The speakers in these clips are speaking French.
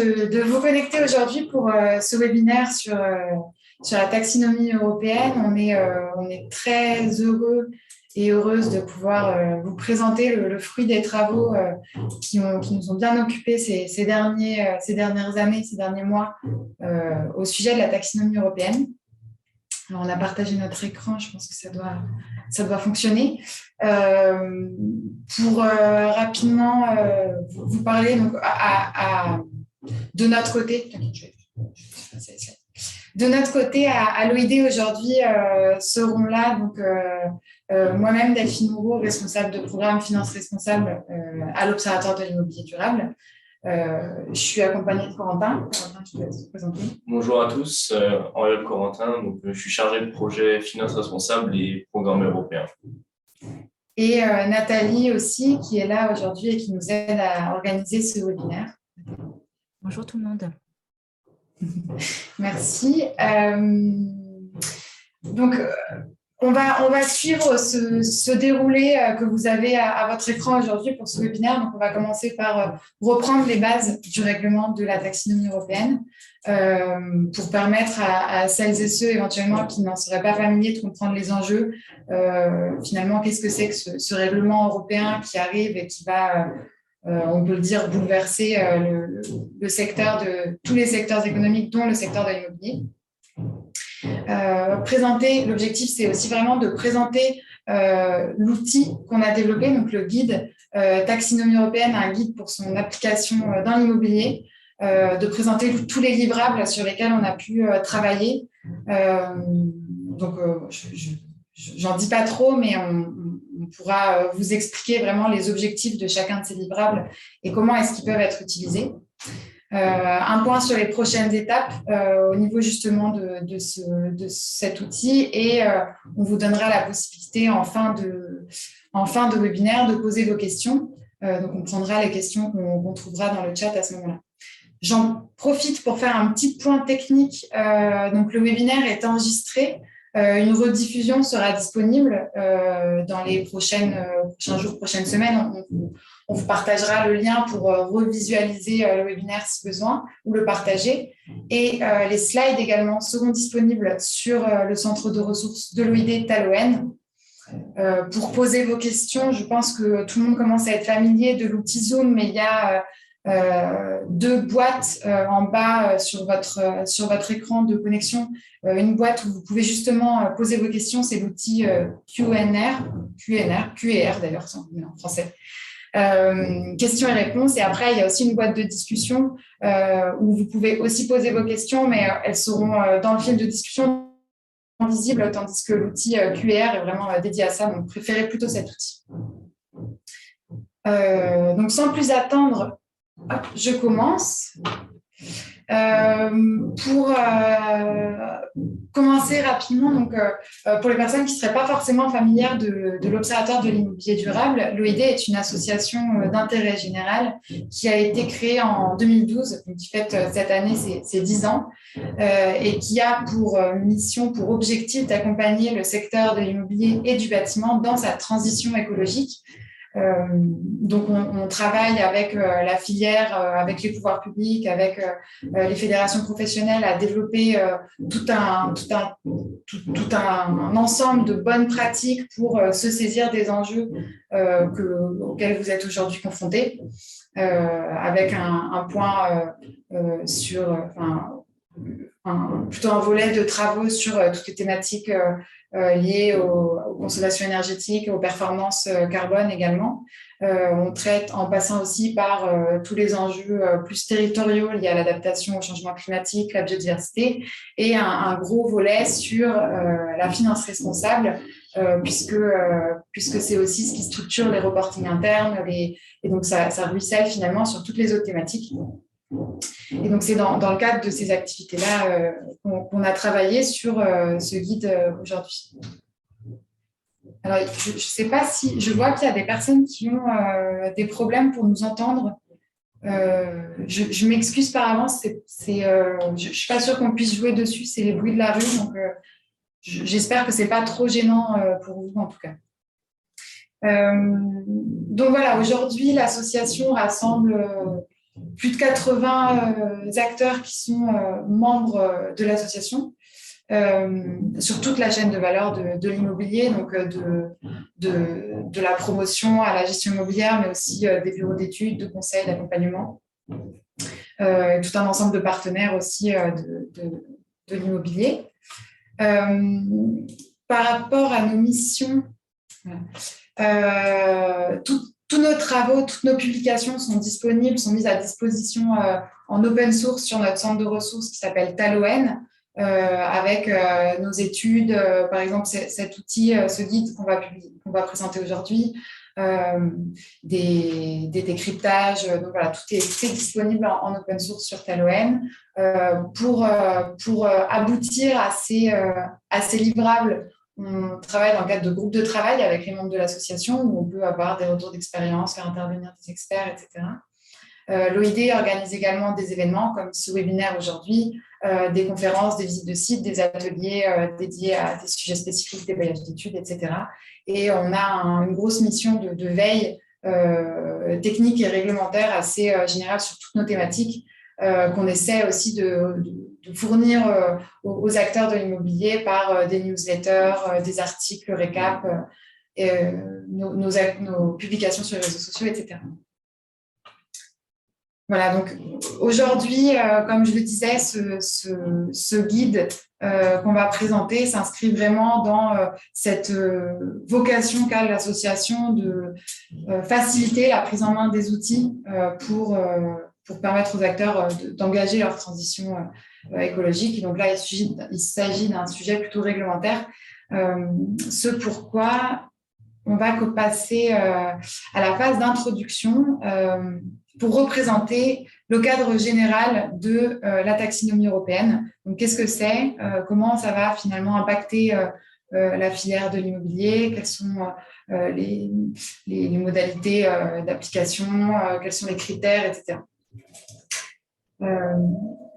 de vous connecter aujourd'hui pour ce webinaire sur la taxinomie européenne. On est très heureux et heureuse de pouvoir vous présenter le fruit des travaux qui nous ont bien occupés ces dernières années, ces derniers mois au sujet de la taxinomie européenne. Alors, on a partagé notre écran, je pense que ça doit fonctionner. Pour rapidement vous parler donc, de notre côté, à l'OID aujourd'hui seront là donc, moi-même, Delphine Moreau, responsable de programme Finance Responsable à l'Observatoire de l'immobilier durable. Je suis accompagnée de Corentin. Corentin, je te laisse te présenter. Bonjour à tous, Henriette Corentin, donc, je suis chargé de projet Finance Responsable et Programme européen. Et Nathalie aussi, qui est là aujourd'hui et qui nous aide à organiser ce webinaire. Bonjour tout le monde. Merci. Donc, on va suivre ce déroulé que vous avez à votre écran aujourd'hui pour ce webinaire. Donc, on va commencer par reprendre les bases du règlement de la taxinomie européenne pour permettre à celles et ceux éventuellement qui n'en seraient pas familiers de comprendre les enjeux. Finalement, qu'est-ce que c'est que ce règlement européen qui arrive et qui va, on peut le dire, bouleverser le secteur tous les secteurs économiques, dont le secteur de l'immobilier. L'objectif, c'est aussi vraiment de présenter l'outil qu'on a développé, donc le guide taxinomie européenne, un guide pour son application dans l'immobilier, de présenter tous les livrables sur lesquels on a pu travailler. Donc, j'en dis pas trop, mais on pourra vous expliquer vraiment les objectifs de chacun de ces livrables et comment est-ce qu'ils peuvent être utilisés. Un point sur les prochaines étapes au niveau justement de cet outil et on vous donnera la possibilité en fin de webinaire de poser vos questions. Donc, on prendra les questions qu'on trouvera dans le chat à ce moment-là. J'en profite pour faire un petit point technique. Donc, le webinaire est enregistré. Une rediffusion sera disponible dans les prochains jours, prochaines semaines. On vous partagera le lien pour revisualiser le webinaire si besoin ou le partager. Et les slides également seront disponibles sur le centre de ressources de l'OID Taloen. Pour poser vos questions, je pense que tout le monde commence à être familier de l'outil Zoom, mais il y a deux boîtes en bas sur votre écran de connexion. Une boîte où vous pouvez justement poser vos questions, c'est l'outil QER d'ailleurs, en français. Questions et réponses. Et après, il y a aussi une boîte de discussion où vous pouvez aussi poser vos questions, mais elles seront dans le fil de discussion visibles, tandis que l'outil QER est vraiment dédié à ça. Donc, préférez plutôt cet outil. Donc, sans plus attendre, je commence. Pour commencer rapidement, donc, pour les personnes qui ne seraient pas forcément familières de l'Observatoire de l'immobilier durable, l'OID est une association d'intérêt général qui a été créée en 2012, donc qui fête cette année ses 10 ans, et qui a pour mission, pour objectif d'accompagner le secteur de l'immobilier et du bâtiment dans sa transition écologique. Donc, on travaille avec la filière, avec les pouvoirs publics, avec les fédérations professionnelles à développer tout un ensemble de bonnes pratiques pour se saisir des enjeux auxquels vous êtes aujourd'hui confrontés, avec un point plutôt un volet de travaux sur toutes les thématiques liées aux consommations énergétiques, aux performances carbone également. On traite en passant aussi par tous les enjeux plus territoriaux liés à l'adaptation au changement climatique, la biodiversité, et un gros volet sur la finance responsable, puisque c'est aussi ce qui structure les reportings internes, et donc ça ruisselle finalement sur toutes les autres thématiques. Et donc, c'est dans le cadre de ces activités-là qu'on a travaillé sur ce guide aujourd'hui. Alors, je ne sais pas si... Je vois qu'il y a des personnes qui ont des problèmes pour nous entendre. Je m'excuse par avance. Je ne suis pas sûre qu'on puisse jouer dessus. C'est les bruits de la rue. Donc, j'espère que ce n'est pas trop gênant pour vous, en tout cas. Donc, voilà. Aujourd'hui, l'association rassemble plus de 80 acteurs qui sont membres de l'association sur toute la chaîne de valeur de l'immobilier, donc de la promotion à la gestion immobilière, mais aussi des bureaux d'études, de conseils, d'accompagnement. Tout un ensemble de partenaires aussi de l'immobilier. Par rapport à nos missions, tous nos travaux, toutes nos publications sont disponibles, sont mises à disposition en open source sur notre centre de ressources qui s'appelle Taloen, avec nos études, par exemple cet outil, ce guide qu'on va présenter aujourd'hui, des décryptages. Donc voilà, tout est disponible en open source sur Taloen pour aboutir à ces livrables. On travaille dans le cadre de groupes de travail avec les membres de l'association où on peut avoir des retours d'expérience, faire intervenir des experts, etc. L'OID organise également des événements comme ce webinaire aujourd'hui, des conférences, des visites de sites, des ateliers dédiés à des sujets spécifiques, des voyages d'études, etc. Et on a une grosse mission de veille technique et réglementaire assez générale sur toutes nos thématiques qu'on essaie aussi de fournir aux acteurs de l'immobilier par des newsletters, des articles récap, nos publications sur les réseaux sociaux, etc. Voilà, donc aujourd'hui, comme je le disais, ce guide qu'on va présenter s'inscrit vraiment dans cette vocation qu'a l'association de faciliter la prise en main des outils pour permettre aux acteurs d'engager leur transition écologique. Et donc là, il s'agit d'un sujet plutôt réglementaire, ce pourquoi on va passer à la phase d'introduction pour représenter le cadre général de la taxinomie européenne. Donc, qu'est-ce que c'est ? Comment ça va finalement impacter la filière de l'immobilier ? Quelles sont les modalités d'application ? Quels sont les critères, etc.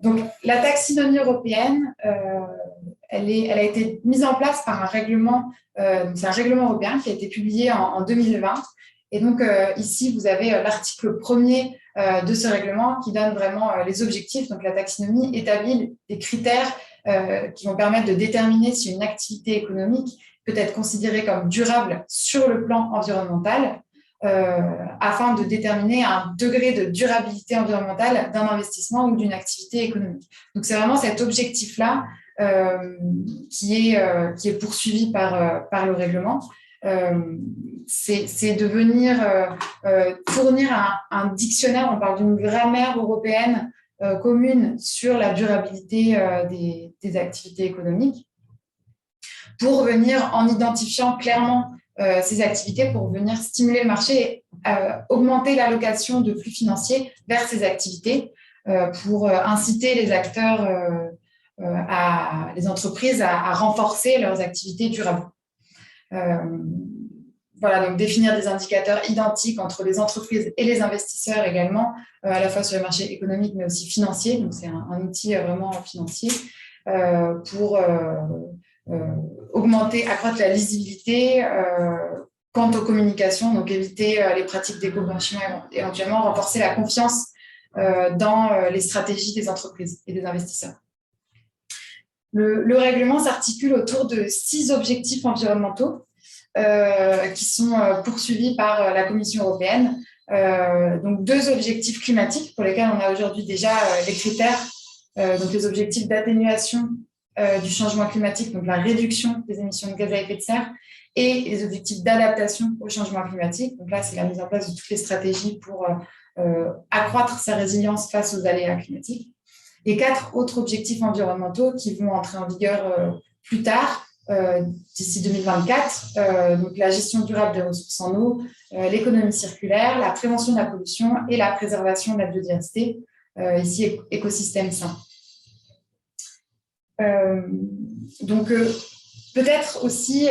Donc, la taxinomie européenne, elle a été mise en place par un règlement, c'est un règlement européen qui a été publié en 2020. Et donc, ici, vous avez l'article 1er de ce règlement qui donne vraiment les objectifs. Donc, la taxinomie établit des critères qui vont permettre de déterminer si une activité économique peut être considérée comme durable sur le plan environnemental, afin de déterminer un degré de durabilité environnementale d'un investissement ou d'une activité économique. Donc, c'est vraiment cet objectif-là qui est poursuivi par le règlement. C'est de venir fournir un dictionnaire, on parle d'une grammaire européenne commune sur la durabilité des activités économiques, pour venir en identifiant clairement ces activités, pour venir stimuler le marché et augmenter l'allocation de flux financiers vers ces activités, pour inciter les acteurs, les entreprises à renforcer leurs activités durables. Voilà, donc définir des indicateurs identiques entre les entreprises et les investisseurs également, à la fois sur les marchés économiques mais aussi financiers. Donc, c'est un outil vraiment financier pour accroître la lisibilité quant aux communications, donc éviter les pratiques d'éco-blanchiment et éventuellement renforcer la confiance dans les stratégies des entreprises et des investisseurs. Le règlement s'articule autour de 6 objectifs environnementaux qui sont poursuivis par la Commission européenne. Donc 2 objectifs climatiques pour lesquels on a aujourd'hui déjà les critères, donc les objectifs d'atténuation du changement climatique, donc la réduction des émissions de gaz à effet de serre, et les objectifs d'adaptation au changement climatique. Donc là, c'est la mise en place de toutes les stratégies pour accroître sa résilience face aux aléas climatiques. Et 4 autres objectifs environnementaux qui vont entrer en vigueur plus tard, d'ici 2024, donc la gestion durable des ressources en eau, l'économie circulaire, la prévention de la pollution et la préservation de la biodiversité, ici écosystème sain. Donc peut-être aussi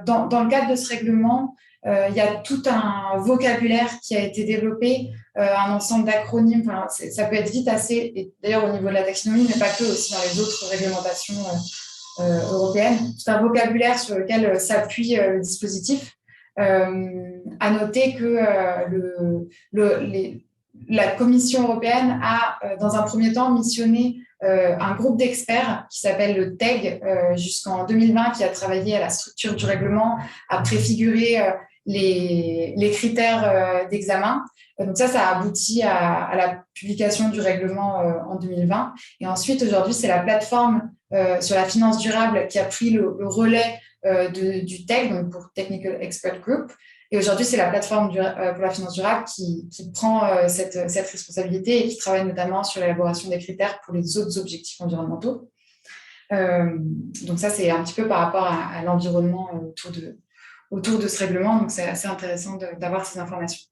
dans le cadre de ce règlement, il y a tout un vocabulaire qui a été développé, un ensemble d'acronymes. Enfin, ça peut être vite assez, et d'ailleurs au niveau de la taxonomie, mais pas que, aussi dans les autres réglementations européenne, c'est un vocabulaire sur lequel s'appuie le dispositif. À noter que la Commission européenne a, dans un premier temps, missionné un groupe d'experts qui s'appelle le TEG jusqu'en 2020, qui a travaillé à la structure du règlement, à préfigurer les critères d'examen. Donc ça a abouti à la publication du règlement en 2020. Et ensuite, aujourd'hui, c'est la plateforme sur la finance durable qui a pris le relais du TEG, donc pour Technical Expert Group. Et aujourd'hui, c'est la plateforme pour la finance durable qui prend cette responsabilité et qui travaille notamment sur l'élaboration des critères pour les autres objectifs environnementaux. Donc ça, c'est un petit peu par rapport à l'environnement autour de ce règlement. Donc, c'est assez intéressant d'avoir ces informations.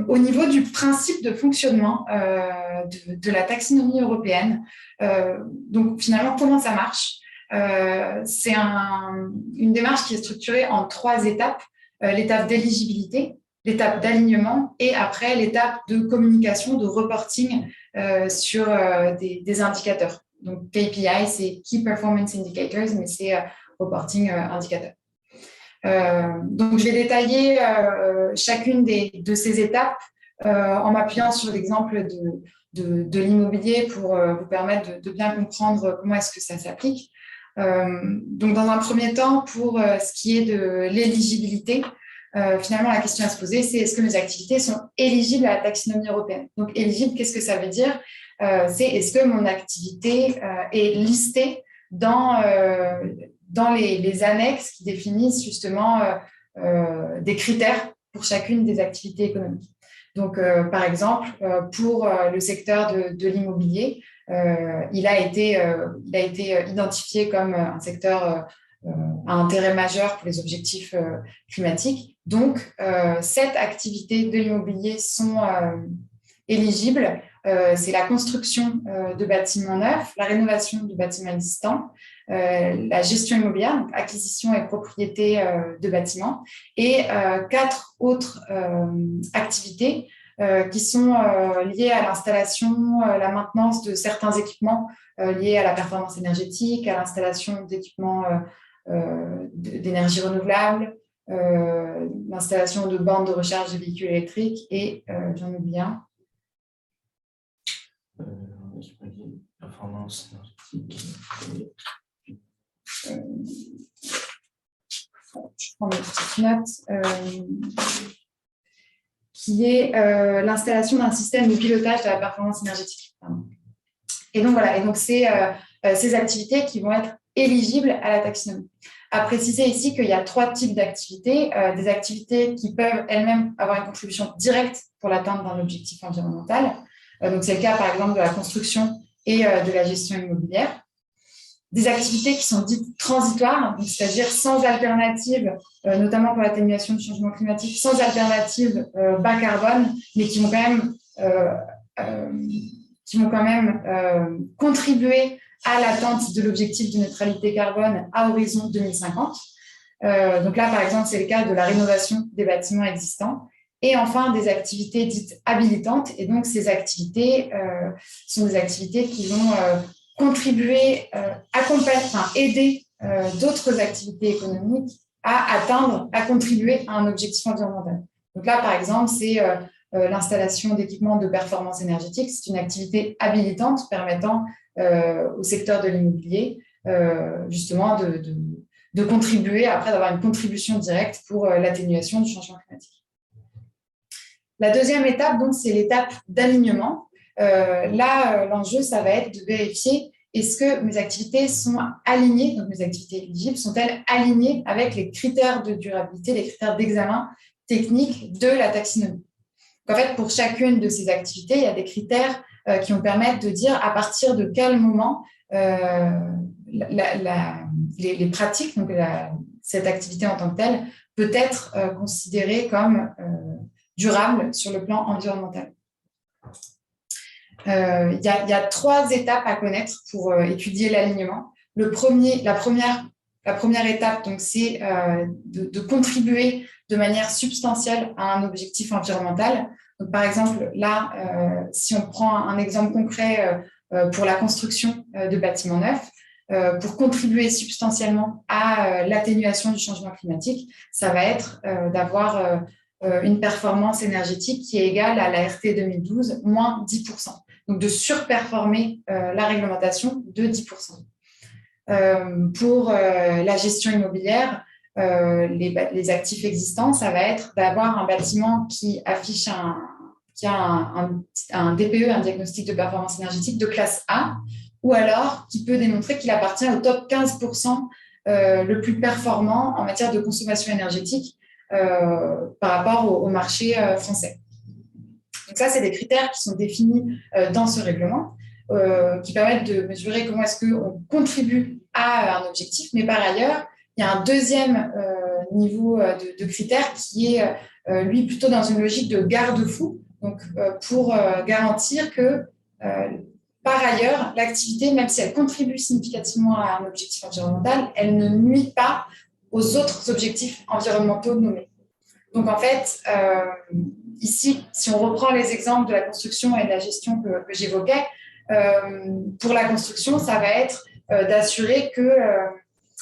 Au niveau du principe de fonctionnement de la taxinomie européenne, donc finalement, comment ça marche ? C'est une démarche qui est structurée en 3 étapes. L'étape d'éligibilité, l'étape d'alignement et après l'étape de communication, de reporting sur des indicateurs. Donc KPI, c'est Key Performance Indicators, mais c'est reporting indicateur. Donc, je vais détailler chacune de ces étapes en m'appuyant sur l'exemple de l'immobilier pour vous permettre de bien comprendre comment est-ce que ça s'applique. Donc, dans un premier temps, pour ce qui est de l'éligibilité, finalement, la question à se poser, c'est est-ce que mes activités sont éligibles à la taxinomie européenne ? Donc, éligible, qu'est-ce que ça veut dire ? C'est est-ce que mon activité est listée dans les annexes qui définissent justement des critères pour chacune des activités économiques. Donc, par exemple, pour le secteur de l'immobilier, il a été identifié comme un secteur à intérêt majeur pour les objectifs climatiques. Donc, 7 activités de l'immobilier sont éligibles. C'est la construction de bâtiments neufs, la rénovation de bâtiments existants, la gestion immobilière, donc acquisition et propriété de bâtiments, et 4 autres activités qui sont liées à l'installation, la maintenance de certains équipements liés à la performance énergétique, à l'installation d'équipements d'énergie renouvelable, l'installation de bornes de recharge de véhicules électriques et j'en oublie un. Performance énergétique. Je prends mes petites notes. Qui est l'installation d'un système de pilotage de la performance énergétique. Et donc, voilà. Et donc, c'est ces activités qui vont être éligibles à la taxinomie. À préciser ici qu'il y a 3 types d'activités. Des activités qui peuvent elles-mêmes avoir une contribution directe pour l'atteinte d'un objectif environnemental. Donc, c'est le cas, par exemple, de la construction et de la gestion immobilière. Des activités qui sont dites transitoires, c'est-à-dire sans alternative, notamment pour l'atténuation du changement climatique, sans alternative bas carbone, mais qui vont quand même contribuer à l'atteinte de l'objectif de neutralité carbone à horizon 2050. Donc là, par exemple, c'est le cas de la rénovation des bâtiments existants. Et enfin, des activités dites habilitantes. Et donc, ces activités sont des activités qui vont contribuer, aider d'autres activités économiques à contribuer à un objectif environnemental. Donc là, par exemple, c'est l'installation d'équipements de performance énergétique. C'est une activité habilitante permettant au secteur de l'immobilier justement de contribuer, après d'avoir une contribution directe pour l'atténuation du changement climatique. La deuxième étape, donc, c'est l'étape d'alignement. Là, l'enjeu, ça va être de vérifier est-ce que mes activités sont alignées, donc mes activités éligibles, sont-elles alignées avec les critères de durabilité, les critères d'examen technique de la taxinomie. Donc, en fait, pour chacune de ces activités, il y a des critères qui vont permettre de dire à partir de quel moment les pratiques, donc cette activité en tant que telle, peut être considérée comme durable sur le plan environnemental. Il y a 3 étapes à connaître pour étudier l'alignement. La première étape, donc, c'est de contribuer de manière substantielle à un objectif environnemental. Donc, par exemple, là, si on prend un exemple concret pour la construction de bâtiments neufs, pour contribuer substantiellement à l'atténuation du changement climatique, ça va être d'avoir une performance énergétique qui est égale à la RT 2012, moins 10%. Donc, de surperformer la réglementation de 10%. Pour la gestion immobilière, les actifs existants, ça va être d'avoir un bâtiment qui affiche qui a un DPE, un diagnostic de performance énergétique de classe A, ou alors qui peut démontrer qu'il appartient au top 15% le plus performant en matière de consommation énergétique par rapport au marché français. Donc ça, c'est des critères qui sont définis dans ce règlement, qui permettent de mesurer comment est-ce qu'on contribue à un objectif, mais par ailleurs, il y a un deuxième niveau de critères qui est, lui, plutôt dans une logique de garde-fou, donc pour garantir que, par ailleurs, l'activité, même si elle contribue significativement à un objectif environnemental, elle ne nuit pas aux autres objectifs environnementaux nommés. Donc, en fait, ici, si on reprend les exemples de la construction et de la gestion que j'évoquais, pour la construction, ça va être d'assurer que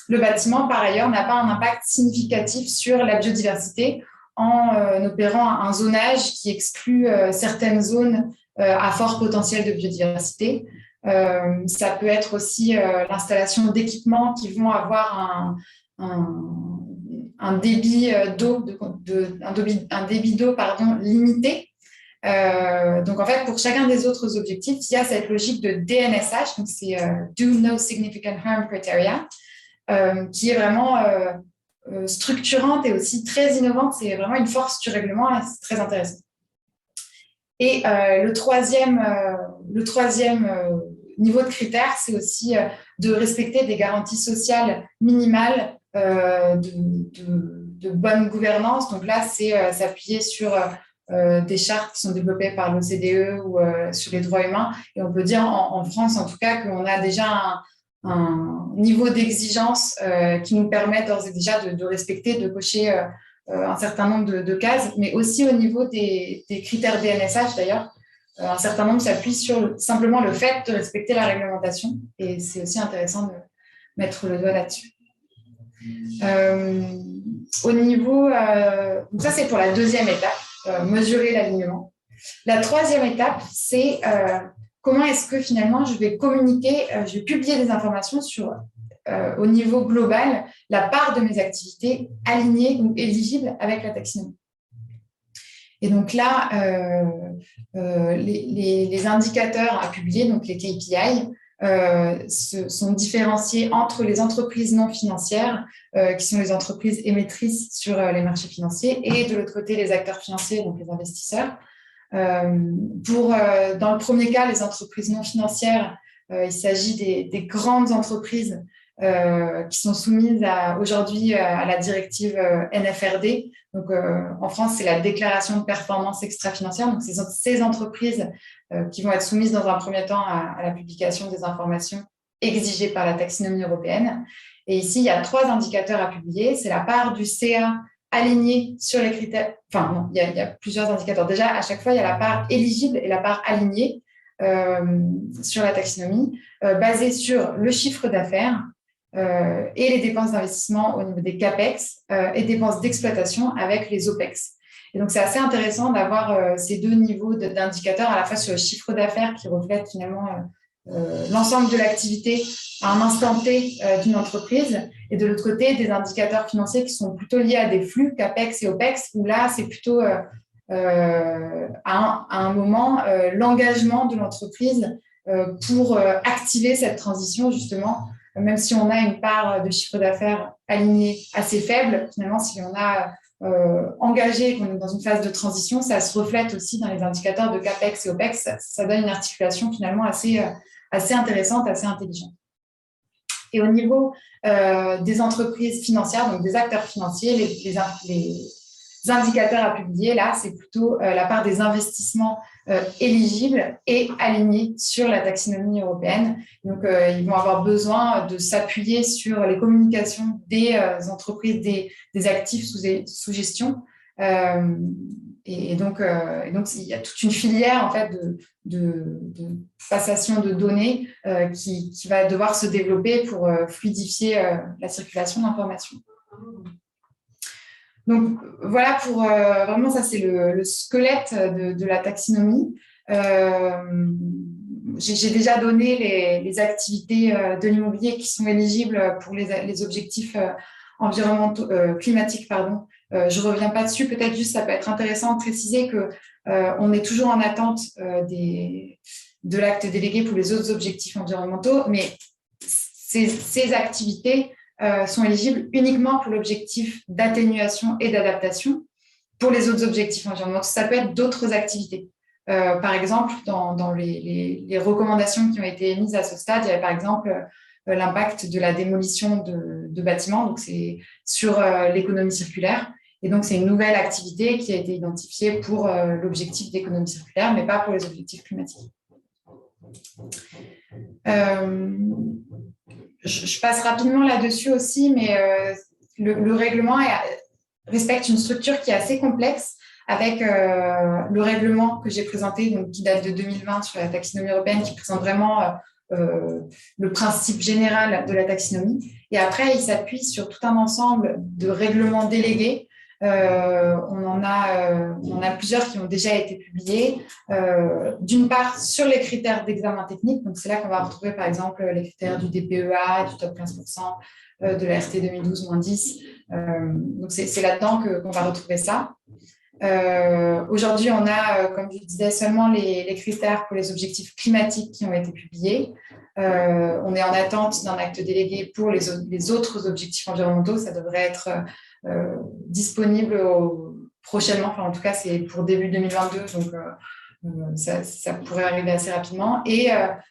le bâtiment, par ailleurs, n'a pas un impact significatif sur la biodiversité en opérant un zonage qui exclut certaines zones à fort potentiel de biodiversité. Ça peut être aussi l'installation d'équipements qui vont avoir un débit d'eau limité. Donc, en fait, pour chacun des autres objectifs, il y a cette logique de DNSH, donc c'est Do No Significant Harm Criteria, qui est vraiment structurante et aussi très innovante. C'est vraiment une force du règlement et c'est très intéressant. Et le troisième niveau de critères, c'est aussi de respecter des garanties sociales minimales de bonne gouvernance. Donc là, c'est s'appuyer sur des chartes qui sont développées par l'OCDE ou sur les droits humains. Et on peut dire en France, en tout cas, qu'on a déjà un niveau d'exigence qui nous permet d'ores et déjà de respecter, de cocher un certain nombre de cases, mais aussi au niveau des critères DNSH, d'ailleurs. Un certain nombre s'appuie sur simplement le fait de respecter la réglementation. Et c'est aussi intéressant de mettre le doigt là-dessus. Au niveau, donc ça c'est pour la deuxième étape, mesurer l'alignement. La troisième étape, c'est comment est-ce que finalement je vais communiquer, je vais publier des informations sur, au niveau global, la part de mes activités alignées ou éligibles avec la taxonomie. Et donc là, les indicateurs à publier, donc les KPI, sont différenciés entre les entreprises non financières, qui sont les entreprises émettrices sur les marchés financiers, et de l'autre côté, les acteurs financiers, donc les investisseurs. Dans le premier cas, les entreprises non financières, il s'agit des grandes entreprises qui sont soumises aujourd'hui à la directive NFRD. Donc, en France, c'est la déclaration de performance extra-financière. Donc, ces entreprises qui vont être soumises dans un premier temps à la publication des informations exigées par la taxonomie européenne. Et ici, il y a 3 indicateurs à publier. C'est la part du CA aligné sur les critères. Enfin, non, il y a plusieurs indicateurs. Déjà, à chaque fois, il y a la part éligible et la part alignée sur la taxonomie, basée sur le chiffre d'affaires, et les dépenses d'investissement au niveau des CAPEX et dépenses d'exploitation avec les OPEX. Et donc, c'est assez intéressant d'avoir ces 2 niveaux d'indicateurs, à la fois sur le chiffre d'affaires qui reflète finalement l'ensemble de l'activité à un instant T d'une entreprise, et de l'autre côté, des indicateurs financiers qui sont plutôt liés à des flux CAPEX et OPEX, où là, c'est plutôt à un moment l'engagement de l'entreprise pour activer cette transition, justement. Même si on a une part de chiffre d'affaires alignée assez faible, finalement, si on a engagé, qu'on est dans une phase de transition, ça se reflète aussi dans les indicateurs de CAPEX et OPEX. Ça donne une articulation finalement assez intéressante, assez intelligente. Et au niveau des entreprises financières, donc des acteurs financiers, les indicateurs à publier, là, c'est plutôt la part des investissements éligibles et alignés sur la taxonomie européenne. Donc, ils vont avoir besoin de s'appuyer sur les communications des entreprises, des actifs sous gestion. Et donc, il y a toute une filière en fait, de passation de données qui va devoir se développer pour fluidifier la circulation d'informations. Donc, voilà pour vraiment, ça c'est le squelette de la taxinomie. J'ai déjà donné les activités de l'immobilier qui sont éligibles pour les objectifs environnementaux, climatiques, pardon. Je ne reviens pas dessus. Peut-être juste, ça peut être intéressant de préciser qu'on est toujours en attente de l'acte délégué pour les autres objectifs environnementaux, mais ces activités sont éligibles uniquement pour l'objectif d'atténuation et d'adaptation. Pour les autres objectifs environnementaux, ça peut être d'autres activités. Par exemple, dans les recommandations qui ont été émises à ce stade, il y avait par exemple l'impact de la démolition de bâtiments, donc c'est sur l'économie circulaire. Et donc, c'est une nouvelle activité qui a été identifiée pour l'objectif d'économie circulaire, mais pas pour les objectifs climatiques. Je passe rapidement là-dessus aussi, mais le règlement respecte une structure qui est assez complexe avec le règlement que j'ai présenté, donc, qui date de 2020 sur la taxinomie européenne, qui présente vraiment le principe général de la taxinomie. Et après, il s'appuie sur tout un ensemble de règlements délégués. On en a plusieurs qui ont déjà été publiés. D'une part, sur les critères d'examen technique. Donc, c'est là qu'on va retrouver, par exemple, les critères du DPEA, du top 15%, de la RT 2012-10. Donc, c'est là-dedans qu'on va retrouver ça. Aujourd'hui, on a, comme je disais, seulement les critères pour les objectifs climatiques qui ont été publiés. On est en attente d'un acte délégué pour les autres objectifs environnementaux. Ça devrait être disponible prochainement. Enfin, en tout cas, c'est pour début 2022. Donc, ça pourrait arriver assez rapidement. Et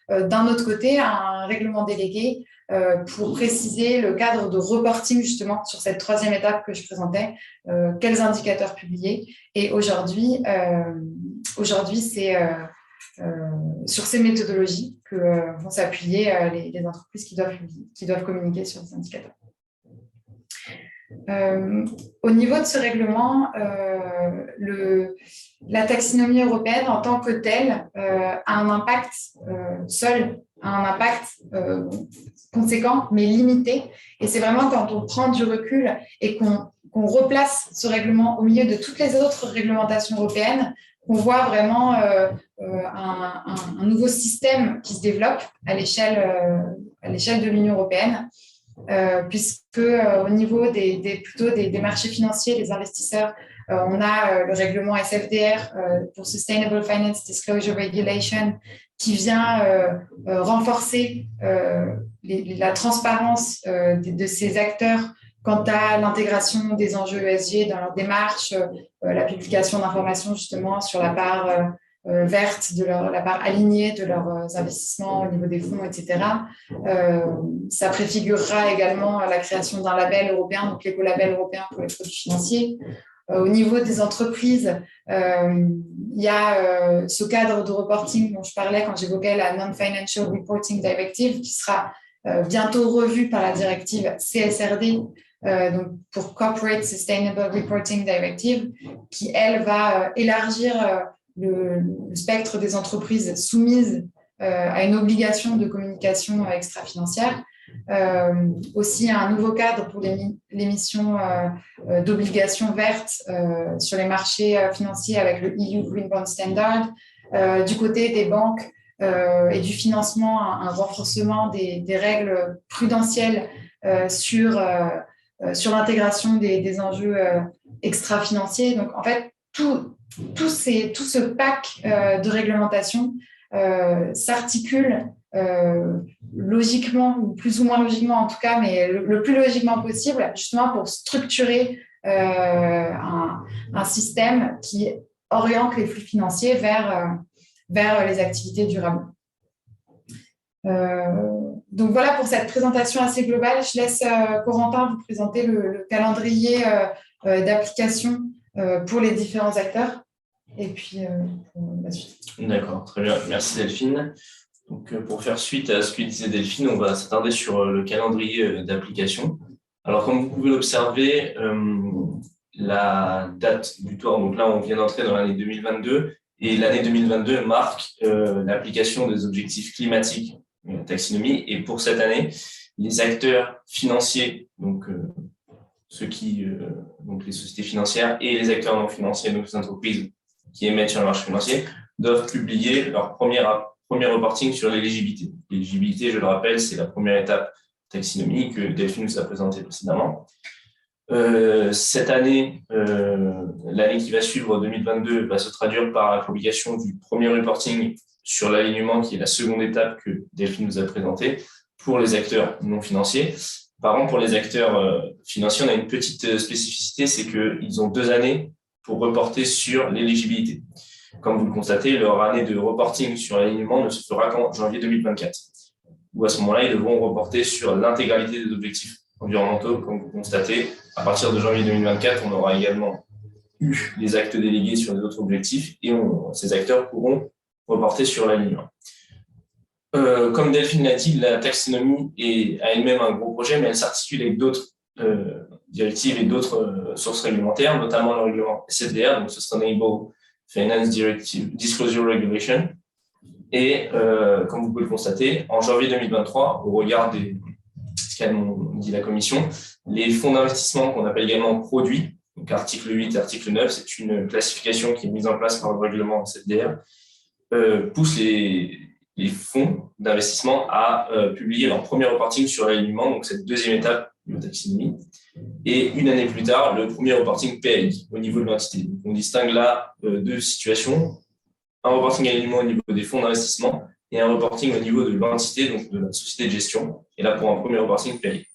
d'un autre côté, un règlement délégué pour préciser le cadre de reporting justement sur cette troisième étape que je présentais, quels indicateurs publier. Et aujourd'hui, c'est sur ces méthodologies que vont s'appuyer les entreprises qui doivent communiquer sur ces indicateurs. Au niveau de ce règlement, la taxinomie européenne en tant que telle a un impact conséquent, mais limité. Et c'est vraiment quand on prend du recul et qu'on replace ce règlement au milieu de toutes les autres réglementations européennes, qu'on voit vraiment un nouveau système qui se développe à l'échelle de l'Union européenne. Puisque au niveau des marchés financiers, des investisseurs, on a le règlement SFDR pour Sustainable Finance Disclosure Regulation qui vient renforcer la transparence de ces acteurs quant à l'intégration des enjeux ESG dans leur démarche, la publication d'informations justement sur la part verte, la part alignée de leurs investissements au niveau des fonds, etc. Ça préfigurera également la création d'un label européen, donc l'écolabel européen pour les produits financiers. Au niveau des entreprises, il y a ce cadre de reporting dont je parlais quand j'évoquais la Non-Financial Reporting Directive qui sera bientôt revue par la directive CSRD, donc pour Corporate Sustainable Reporting Directive, qui, elle, va élargir le spectre des entreprises soumises à une obligation de communication extra-financière. Aussi un nouveau cadre pour l'émission d'obligations vertes sur les marchés financiers avec le EU Green Bond Standard. Du côté des banques et du financement, un renforcement des règles prudentielles sur l'intégration des enjeux extra-financiers. Donc, en fait, tout ce pack de réglementation s'articule logiquement, ou plus ou moins logiquement en tout cas, mais le plus logiquement possible, justement pour structurer un système qui oriente les flux financiers vers les activités durables. Donc voilà pour cette présentation assez globale. Je laisse Corentin vous présenter le calendrier d'application pour les différents acteurs. Et puis, pour la suite. D'accord, très bien. Merci Delphine. Donc, pour faire suite à ce que disait Delphine, on va s'attarder sur le calendrier d'application. Alors, comme vous pouvez l'observer, la date butoir, donc là, on vient d'entrer dans l'année 2022, et l'année 2022 marque l'application des objectifs climatiques, taxinomie. Et pour cette année, les acteurs financiers, donc donc les sociétés financières et les acteurs non financiers, donc les entreprises qui émettent sur le marché financier, doivent publier leur premier reporting sur l'éligibilité. L'éligibilité, je le rappelle, c'est la première étape taxinomie que Delphine nous a présentée précédemment. Cette année, l'année qui va suivre, 2022, va se traduire par la publication du premier reporting sur l'alignement, qui est la seconde étape que Delphine nous a présentée pour les acteurs non financiers. Par contre, pour les acteurs financiers, on a une petite spécificité, c'est qu'ils ont 2 années pour reporter sur l'éligibilité. Comme vous le constatez, leur année de reporting sur l'alignement ne se fera qu'en janvier 2024, où à ce moment-là, ils devront reporter sur l'intégralité des objectifs environnementaux. Comme vous constatez, à partir de janvier 2024, on aura également eu les actes délégués sur les autres objectifs et ces acteurs pourront reporter sur l'alignement. Comme Delphine l'a dit, la taxonomie a elle-même un gros projet, mais elle s'articule avec d'autres directives et d'autres sources réglementaires, notamment le règlement SFDR, donc Sustainable Finance Disclosure Regulation. Et comme vous pouvez le constater, en janvier 2023, au regard de ce qu'a dit la Commission, les fonds d'investissement qu'on appelle également produits, donc article 8 et article 9, c'est une classification qui est mise en place par le règlement SFDR, pousse les fonds d'investissement à publier leur premier reporting sur l'alignement, donc cette deuxième étape de la taxonomie, et une année plus tard, le premier reporting PAI au niveau de l'entité. On distingue là 2 situations, un reporting alignement au niveau des fonds d'investissement et un reporting au niveau de l'entité, donc de la société de gestion, et là pour un premier reporting PAI.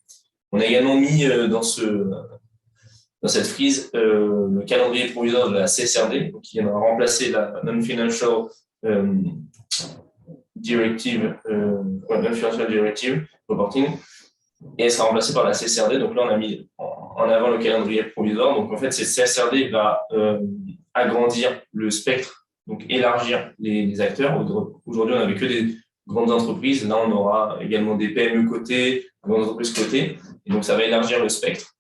On a également mis dans cette frise le calendrier provisoire de la CSRD, donc qui viendra remplacer la Non-Financial Directive, Non-Financial Directive Reporting, et elle sera remplacée par la CSRD. Donc là, on a mis en avant le calendrier provisoire. Donc en fait, cette CSRD va agrandir le spectre, donc élargir les acteurs. Aujourd'hui, on n'avait que des grandes entreprises. Là, on aura également des PME cotées, des grandes entreprises cotées. Et donc, ça va élargir le spectre.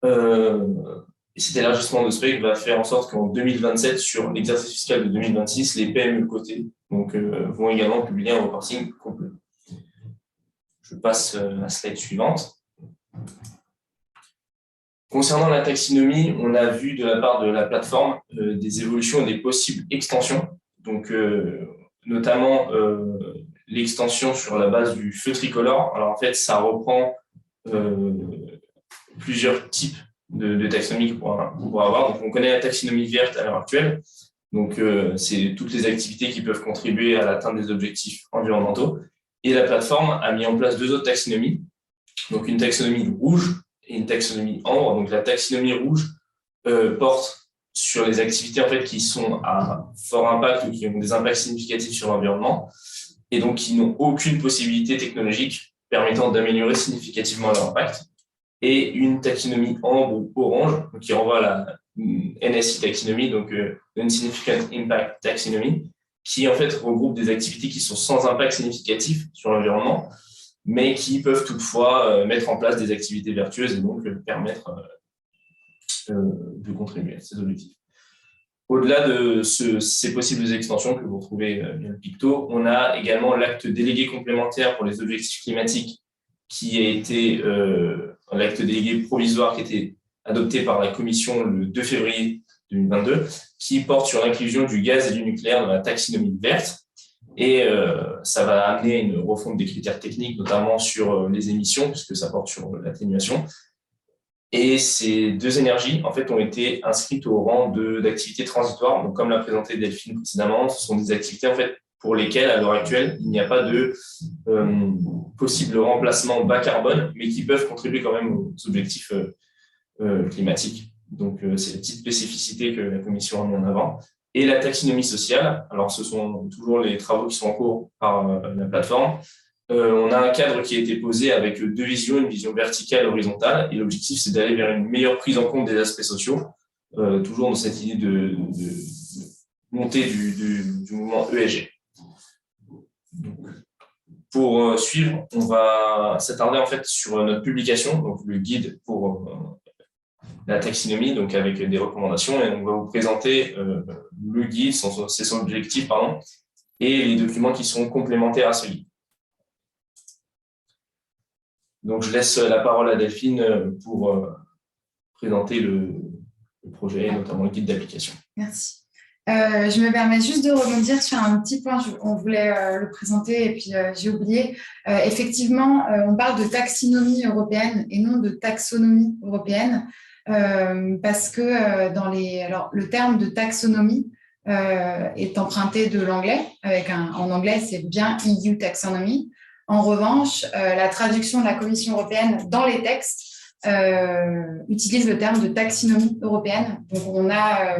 Et cet élargissement de spectre va faire en sorte qu'en 2027, sur l'exercice fiscal de 2026, les PME cotées vont également publier un reporting complet. Je passe à la slide suivante. Concernant la taxinomie, on a vu de la part de la plateforme des évolutions et des possibles extensions. Donc, notamment l'extension sur la base du feu tricolore. Alors, en fait, ça reprend plusieurs types de taxonomie qu'on pourra avoir. Donc, on connaît la taxinomie verte à l'heure actuelle. Donc, c'est toutes les activités qui peuvent contribuer à l'atteinte des objectifs environnementaux. Et la plateforme a mis en place 2 autres taxonomies. Donc, une taxonomie rouge et une taxonomie ambre. Donc, la taxonomie rouge porte sur les activités en fait, qui sont à fort impact ou qui ont des impacts significatifs sur l'environnement et donc qui n'ont aucune possibilité technologique permettant d'améliorer significativement leur impact. Et une taxonomie ambre ou orange, donc qui renvoie à la NSI taxonomie, donc Non-Significant Impact Taxonomy, qui en fait regroupe des activités qui sont sans impact significatif sur l'environnement, mais qui peuvent toutefois mettre en place des activités vertueuses et donc permettre de contribuer à ces objectifs. Au-delà de ces possibles extensions que vous retrouvez dans le picto, on a également l'acte délégué complémentaire pour les objectifs climatiques qui a été l'acte délégué provisoire qui a été adopté par la Commission le 2 février 2022, qui porte sur l'inclusion du gaz et du nucléaire dans la taxonomie verte. Et ça va amener une refonte des critères techniques, notamment sur les émissions, puisque ça porte sur l'atténuation. Et ces 2 énergies, en fait, ont été inscrites au rang d'activités transitoires. Donc, comme l'a présenté Delphine précédemment, ce sont des activités, en fait, pour lesquelles, à l'heure actuelle, il n'y a pas de possible remplacement bas carbone, mais qui peuvent contribuer quand même aux objectifs climatiques. Donc, c'est la petite spécificité que la Commission a mis en avant. Et la taxonomie sociale, alors ce sont toujours les travaux qui sont en cours par la plateforme. On a un cadre qui a été posé avec 2 visions, une vision verticale et horizontale, et l'objectif, c'est d'aller vers une meilleure prise en compte des aspects sociaux, toujours dans cette idée de montée du mouvement ESG. Pour suivre, on va s'attarder en fait sur notre publication, donc le guide pour la taxonomie, donc avec des recommandations, et on va vous présenter le guide, son objectif, et les documents qui sont complémentaires à ce guide. Donc, je laisse la parole à Delphine pour présenter le projet, notamment le guide d'application. Merci. Je me permets juste de rebondir sur un petit point. On voulait le présenter et puis j'ai oublié. Effectivement, on parle de taxinomie européenne et non de taxonomie européenne parce que alors, le terme de taxonomie est emprunté de l'anglais. En anglais, c'est bien EU taxonomy. En revanche, la traduction de la Commission européenne dans les textes utilise le terme de taxinomie européenne. Donc, on a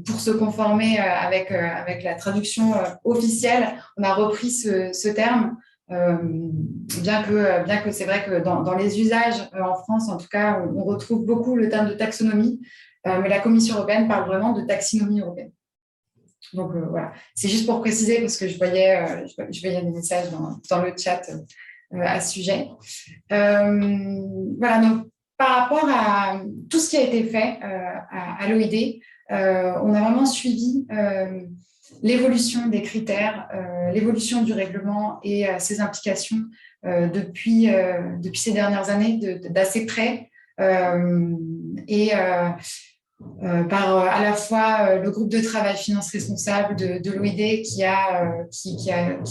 pour se conformer avec la traduction officielle, on a repris ce terme, bien que c'est vrai que dans les usages en France, en tout cas, on retrouve beaucoup le terme de taxonomie, mais la Commission européenne parle vraiment de taxinomie européenne. Donc, voilà, c'est juste pour préciser parce que je voyais des messages dans le chat à ce sujet. Voilà, donc par rapport à tout ce qui a été fait à l'OID, on a vraiment suivi l'évolution des critères, l'évolution du règlement et ses implications depuis ces dernières années d'assez près. Par à la fois le groupe de travail finance responsable de l'OID qui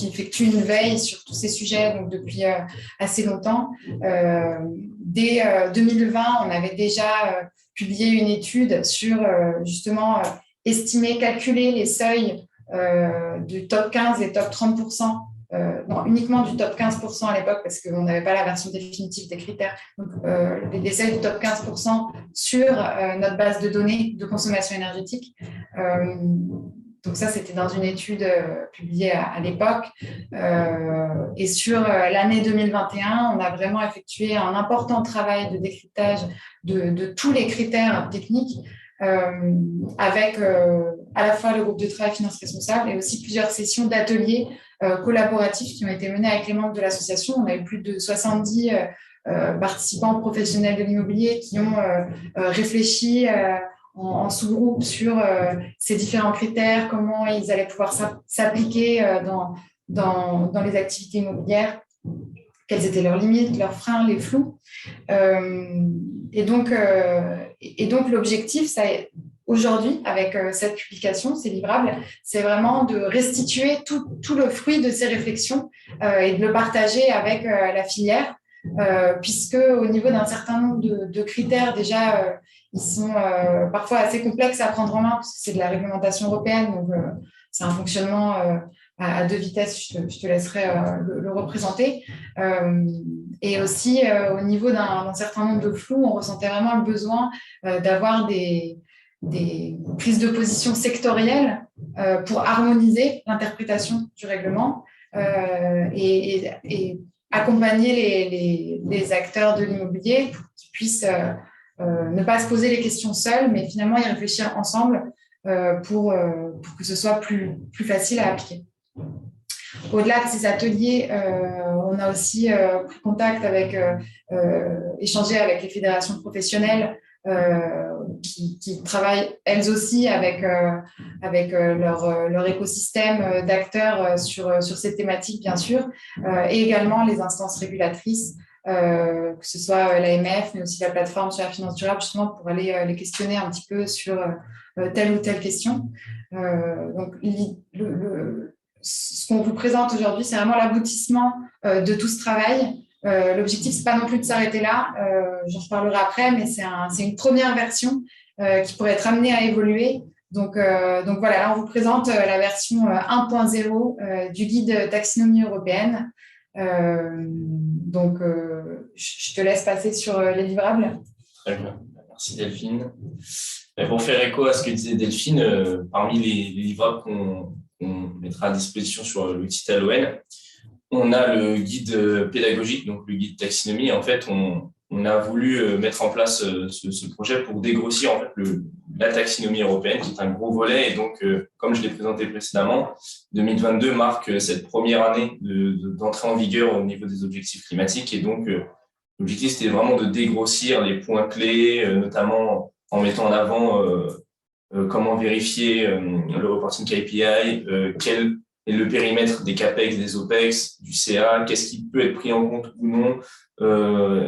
effectue une veille sur tous ces sujets donc depuis assez longtemps. Dès 2020, on avait déjà publié une étude sur justement estimer, calculer les seuils du top 15 et top 30%. Non, uniquement du top 15% à l'époque parce qu'on n'avait pas la version définitive des critères. Donc, les seuils du top 15% sur notre base de données de consommation énergétique. Donc ça, c'était dans une étude publiée à l'époque. Et sur l'année 2021, on a vraiment effectué un important travail de décryptage de tous les critères techniques avec à la fois le groupe de travail finance responsable et aussi plusieurs sessions d'ateliers collaboratifs qui ont été menés avec les membres de l'association. On a eu plus de 70 participants professionnels de l'immobilier qui ont réfléchi en sous-groupe sur ces différents critères, comment ils allaient pouvoir s'appliquer dans les activités immobilières, quelles étaient leurs limites, leurs freins, les flous. Et donc l'objectif, ça aujourd'hui, avec cette publication, ces livrables, c'est vraiment de restituer tout le fruit de ces réflexions et de le partager avec la filière, puisque au niveau d'un certain nombre de critères, déjà, ils sont parfois assez complexes à prendre en main, parce que c'est de la réglementation européenne, donc c'est un fonctionnement à deux vitesses, je te laisserai le représenter. Et aussi, au niveau d'un certain nombre de flous, on ressentait vraiment le besoin d'avoir des prises de position sectorielles pour harmoniser l'interprétation du règlement et accompagner les acteurs de l'immobilier pour qu'ils puissent ne pas se poser les questions seuls, mais finalement y réfléchir ensemble pour que ce soit plus facile à appliquer. Au-delà de ces ateliers, on a aussi pris contact échangé avec les fédérations professionnelles qui travaillent elles aussi avec leur écosystème d'acteurs sur ces thématiques, bien sûr, et également les instances régulatrices, que ce soit l'AMF, mais aussi la plateforme sur la finance durable, justement pour aller les questionner un petit peu sur telle ou telle question. Donc, ce qu'on vous présente aujourd'hui, c'est vraiment l'aboutissement de tout ce travail. L'objectif, ce n'est pas non plus de s'arrêter là, j'en reparlerai après, mais c'est une première version qui pourrait être amenée à évoluer. Donc voilà, là, on vous présente la version 1.0 du guide taxinomie européenne. Donc, je te laisse passer sur les livrables. Très bien, merci Delphine. Pour faire écho à ce que disait Delphine, parmi les livrables qu'on mettra à disposition sur le site ALON, on a le guide pédagogique, donc le guide taxinomie. En fait, on a voulu mettre en place ce projet pour dégrossir en fait, la taxinomie européenne, qui est un gros volet. Et donc, comme je l'ai présenté précédemment, 2022 marque cette première année d'entrée en vigueur au niveau des objectifs climatiques. Et donc, l'objectif, c'était vraiment de dégrossir les points clés, notamment en mettant en avant comment vérifier le reporting KPI, quelles et le périmètre des CAPEX, des OPEX, du CA, qu'est-ce qui peut être pris en compte ou non,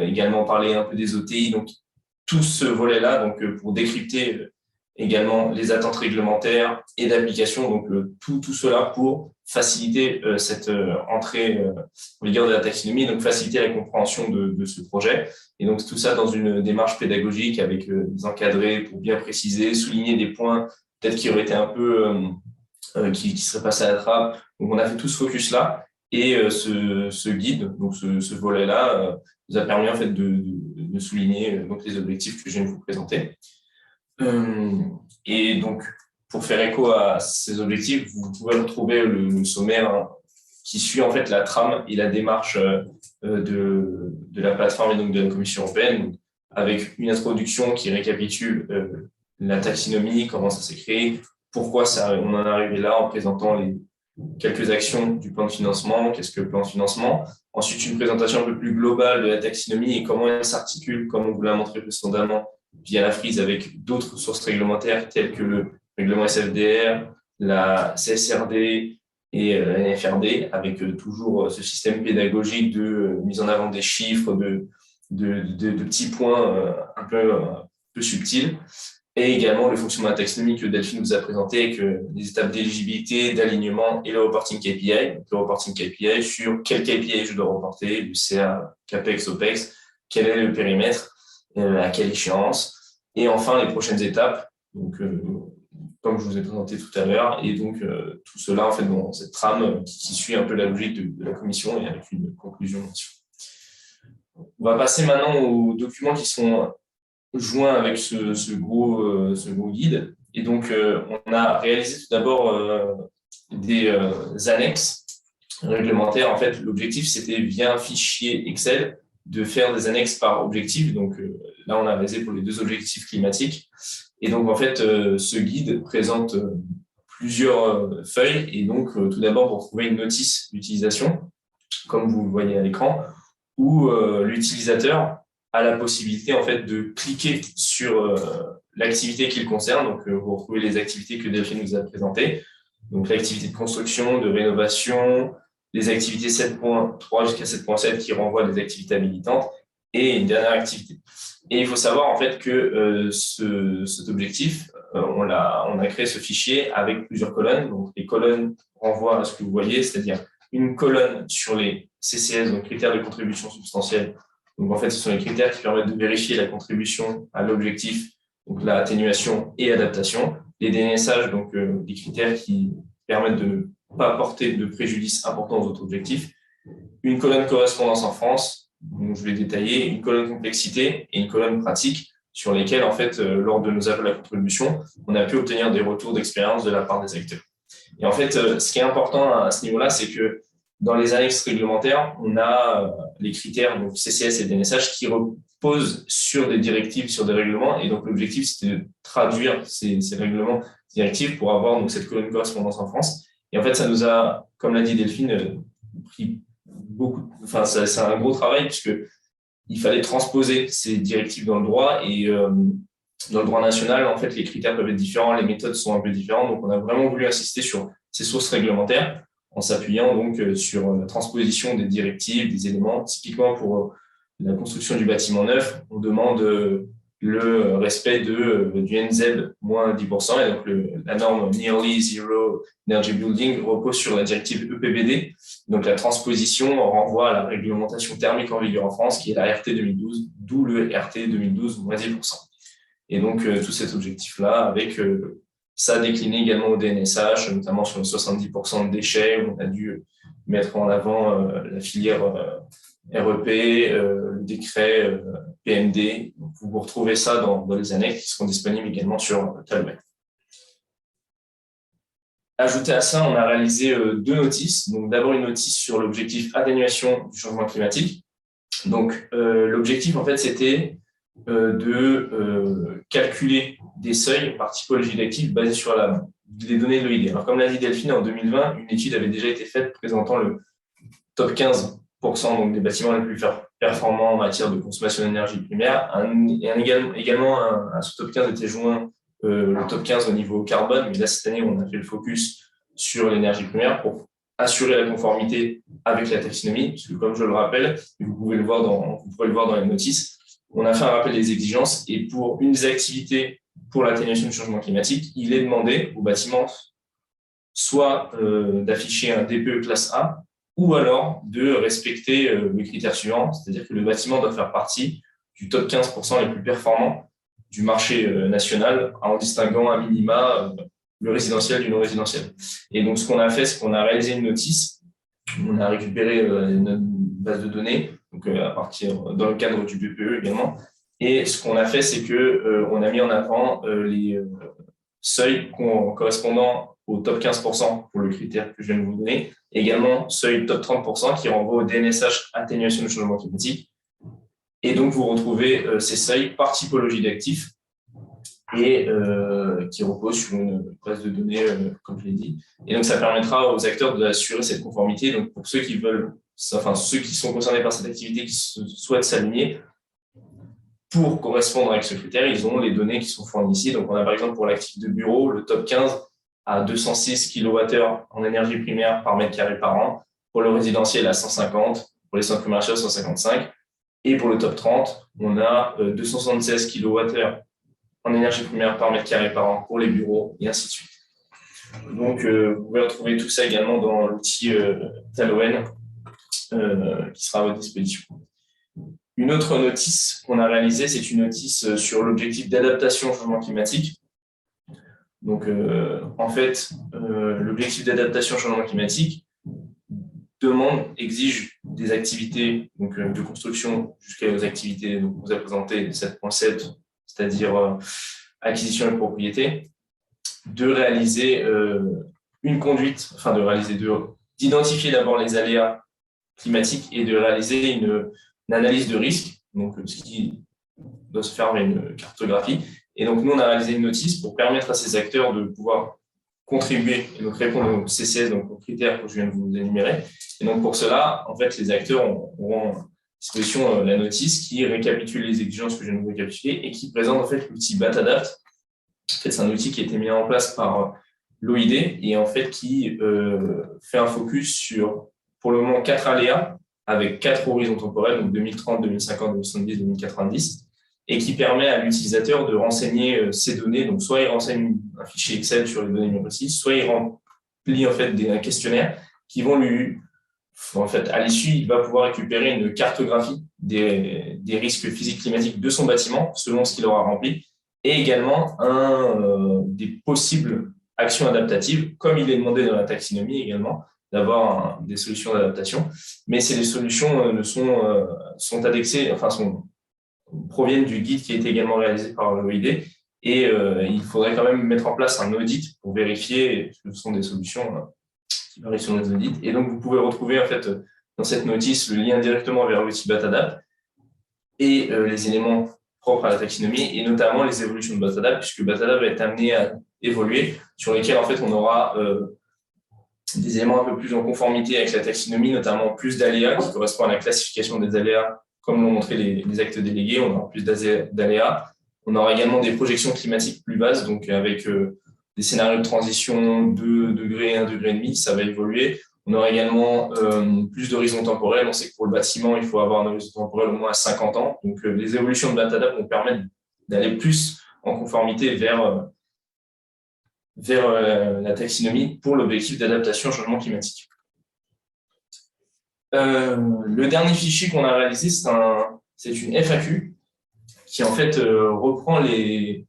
également parler un peu des OTI, donc tout ce volet-là, donc pour décrypter également les attentes réglementaires et d'application, donc tout cela pour faciliter cette entrée en vigueur de la taxinomie, donc faciliter la compréhension de ce projet. Et donc tout ça dans une démarche pédagogique avec des encadrés pour bien préciser, souligner des points peut-être qui auraient été un peu qui seraient passés à la trappe. Donc on a fait tout ce focus-là et ce guide, donc ce volet-là, nous a permis en fait de souligner donc les objectifs que je viens de vous présenter. Et donc, pour faire écho à ces objectifs, vous pouvez retrouver le sommaire qui suit en fait la trame et la démarche de la plateforme et donc de la Commission européenne, avec une introduction qui récapitule la taxinomie, comment ça s'est créé, pourquoi on en est arrivé là en présentant quelques actions du plan de financement, qu'est-ce que le plan de financement. Ensuite, une présentation un peu plus globale de la taxinomie et comment elle s'articule, comme on vous l'a montré précédemment, via la frise avec d'autres sources réglementaires telles que le règlement SFDR, la CSRD et la NFRD, avec toujours ce système pédagogique de mise en avant des chiffres, de petits points un peu subtils, et également le fonctionnement de la taxonomie que Delphine vous a présenté, avec les étapes d'éligibilité, d'alignement et le reporting KPI. Donc, le reporting KPI sur quel KPI je dois reporter, le CA, CAPEX, OPEX, quel est le périmètre, à quelle échéance, et enfin les prochaines étapes, donc, comme je vous ai présenté tout à l'heure, et donc tout cela en fait dans cette trame qui suit un peu la logique de la commission et avec une conclusion là-dessus. On va passer maintenant aux documents qui sont joints avec ce gros guide. Et donc, on a réalisé tout d'abord des annexes réglementaires. En fait, l'objectif, c'était via un fichier Excel de faire des annexes par objectif. Donc, là, on a réalisé pour les 2 objectifs climatiques. Et donc, en fait, ce guide présente plusieurs feuilles. Et donc, tout d'abord, pour trouver une notice d'utilisation, comme vous le voyez à l'écran, où l'utilisateur a la possibilité en fait de cliquer sur l'activité qu'il concerne. Donc, vous retrouvez les activités que Delphine nous a présentées. Donc, l'activité de construction, de rénovation, les activités 7.3 jusqu'à 7.7 qui renvoient à des activités habilitantes et une dernière activité. Et il faut savoir en fait que cet objectif, on a créé ce fichier avec plusieurs colonnes. Donc, les colonnes renvoient à ce que vous voyez, c'est-à-dire une colonne sur les CCS, donc critères de contribution substantielle. Donc, en fait, ce sont les critères qui permettent de vérifier la contribution à l'objectif, donc la atténuation et adaptation. Les DNSH, donc des critères qui permettent de ne pas porter de préjudice important aux autres objectifs. Une colonne correspondance en France, donc je vais détailler, une colonne complexité et une colonne pratique sur lesquelles, en fait, lors de nos appels à contribution, on a pu obtenir des retours d'expérience de la part des acteurs. Et en fait, ce qui est important à ce niveau-là, c'est que dans les annexes réglementaires, on a les critères, donc CCS et DNSH, qui reposent sur des directives, sur des règlements. Et donc, l'objectif, c'était de traduire ces règlements, ces directives pour avoir donc, cette colonne correspondance en France. Et en fait, ça nous a, comme l'a dit Delphine, pris beaucoup. Enfin, c'est un gros travail puisque il fallait transposer ces directives dans le droit et dans le droit national, en fait, les critères peuvent être différents, les méthodes sont un peu différentes. Donc, on a vraiment voulu insister sur ces sources réglementaires en s'appuyant donc sur la transposition des directives, des éléments. Typiquement, pour la construction du bâtiment neuf, on demande le respect du NZEB moins 10%. Et donc, la norme Nearly Zero Energy Building repose sur la directive EPBD. Donc, la transposition renvoie à la réglementation thermique en vigueur en France, qui est la RT 2012, d'où le RT 2012 moins 10%. Et donc, tout cet objectif-là, avec ça décliné également au DNSH, notamment sur les 70% de déchets, où on a dû mettre en avant la filière REP, le décret PMD. Donc, vous retrouvez ça dans les annexes qui seront disponibles également sur Talweb. Ajouté à ça, on a réalisé 2 notices. Donc, d'abord, une notice sur l'objectif atténuation du changement climatique. Donc, l'objectif, en fait, c'était de calculer des seuils par typologie d'actifs basés sur les données de l'OID. Alors, comme l'a dit Delphine, en 2020, une étude avait déjà été faite présentant le top 15% donc des bâtiments les plus performants en matière de consommation d'énergie primaire. Également, un sous-top 15 était joint le top 15 au niveau carbone, mais là, cette année, on a fait le focus sur l'énergie primaire pour assurer la conformité avec la taxonomie, parce que comme je le rappelle, vous pourrez le voir dans les notices, on a fait un rappel des exigences et pour une des activités pour l'atténuation du changement climatique, il est demandé au bâtiment soit d'afficher un DPE classe A ou alors de respecter le critère suivant, c'est-à-dire que le bâtiment doit faire partie du top 15% les plus performants du marché national en distinguant à minima le résidentiel du non résidentiel. Et donc, ce qu'on a fait, c'est qu'on a réalisé une notice, on a récupéré une base de données, donc à partir dans le cadre du BPE également. Et ce qu'on a fait, c'est que on a mis en avant les seuils correspondant au top 15% pour le critère que je viens de vous donner, également seuil top 30% qui renvoie au DNSH atténuation du changement climatique. Et donc, vous retrouvez ces seuils par typologie d'actifs et qui reposent sur une base de données, comme je l'ai dit. Et donc, ça permettra aux acteurs d'assurer cette conformité. Donc, pour ceux qui veulent, enfin, ceux qui sont concernés par cette activité, qui souhaitent s'aligner, pour correspondre avec ce critère, ils ont les données qui sont fournies ici. Donc, on a par exemple pour l'actif de bureau, le top 15 à 206 kWh en énergie primaire par mètre carré par an. Pour le résidentiel, à 150. Pour les centres commerciaux, 155. Et pour le top 30, on a 276 kWh en énergie primaire par mètre carré par an pour les bureaux, et ainsi de suite. Donc, vous pouvez retrouver tout ça également dans l'outil Taloen qui sera à votre disposition. Une autre notice qu'on a réalisée, c'est une notice sur l'objectif d'adaptation au changement climatique. Donc, en fait, l'objectif d'adaptation au changement climatique exige des activités donc, de construction jusqu'aux activités, donc, on vous a présenté 7.7, c'est-à-dire acquisition et propriété, de réaliser une conduite, enfin d'identifier d'abord les aléas climatiques et de réaliser une analyse de risque, donc ce qui doit se faire avec une cartographie. Et donc, nous, on a réalisé une notice pour permettre à ces acteurs de pouvoir contribuer et donc répondre aux CCS, donc aux critères que je viens de vous énumérer. Et donc, pour cela, en fait, les acteurs auront à disposition la notice qui récapitule les exigences que je viens de vous récapituler et qui présente en fait l'outil BATADAPT. En fait, c'est un outil qui a été mis en place par l'OID et en fait qui fait un focus sur, pour le moment, 4 aléas avec 4 horizons temporels, donc 2030, 2050, 2070, 2090, et qui permet à l'utilisateur de renseigner ces données. Donc, soit il renseigne un fichier Excel sur les données bien précises, soit il remplit en fait un questionnaire qui vont lui, en fait, à l'issue, il va pouvoir récupérer une cartographie des risques physiques climatiques de son bâtiment selon ce qu'il aura rempli, et également des possibles actions adaptatives, comme il est demandé dans la taxonomie également, d'avoir des solutions d'adaptation. Mais ces solutions sont indexées, enfin proviennent du guide qui a été également réalisé par l'OID. Et il faudrait quand même mettre en place un audit pour vérifier que ce sont des solutions qui varient sur nos audits. Et donc, vous pouvez retrouver en fait dans cette notice le lien directement vers l'outil BATADAPT et les éléments propres à la taxonomie et notamment les évolutions de BATADAPT, puisque BATADAPT va être amené à évoluer, sur lesquels en fait on aura des éléments un peu plus en conformité avec la taxonomie, notamment plus d'aléas qui correspondent à la classification des aléas, comme l'ont montré les actes délégués. On aura plus d'aléas. On aura également des projections climatiques plus basses, donc avec des scénarios de transition 2 degrés, 1,5 degré, ça va évoluer. On aura également plus d'horizons temporels. On sait que pour le bâtiment, il faut avoir un horizon temporel au moins à 50 ans. Donc, les évolutions de BATADAPT vont permettre d'aller plus en conformité vers la taxonomie pour l'objectif d'adaptation au changement climatique. Le dernier fichier qu'on a réalisé, c'est une FAQ qui en fait reprend les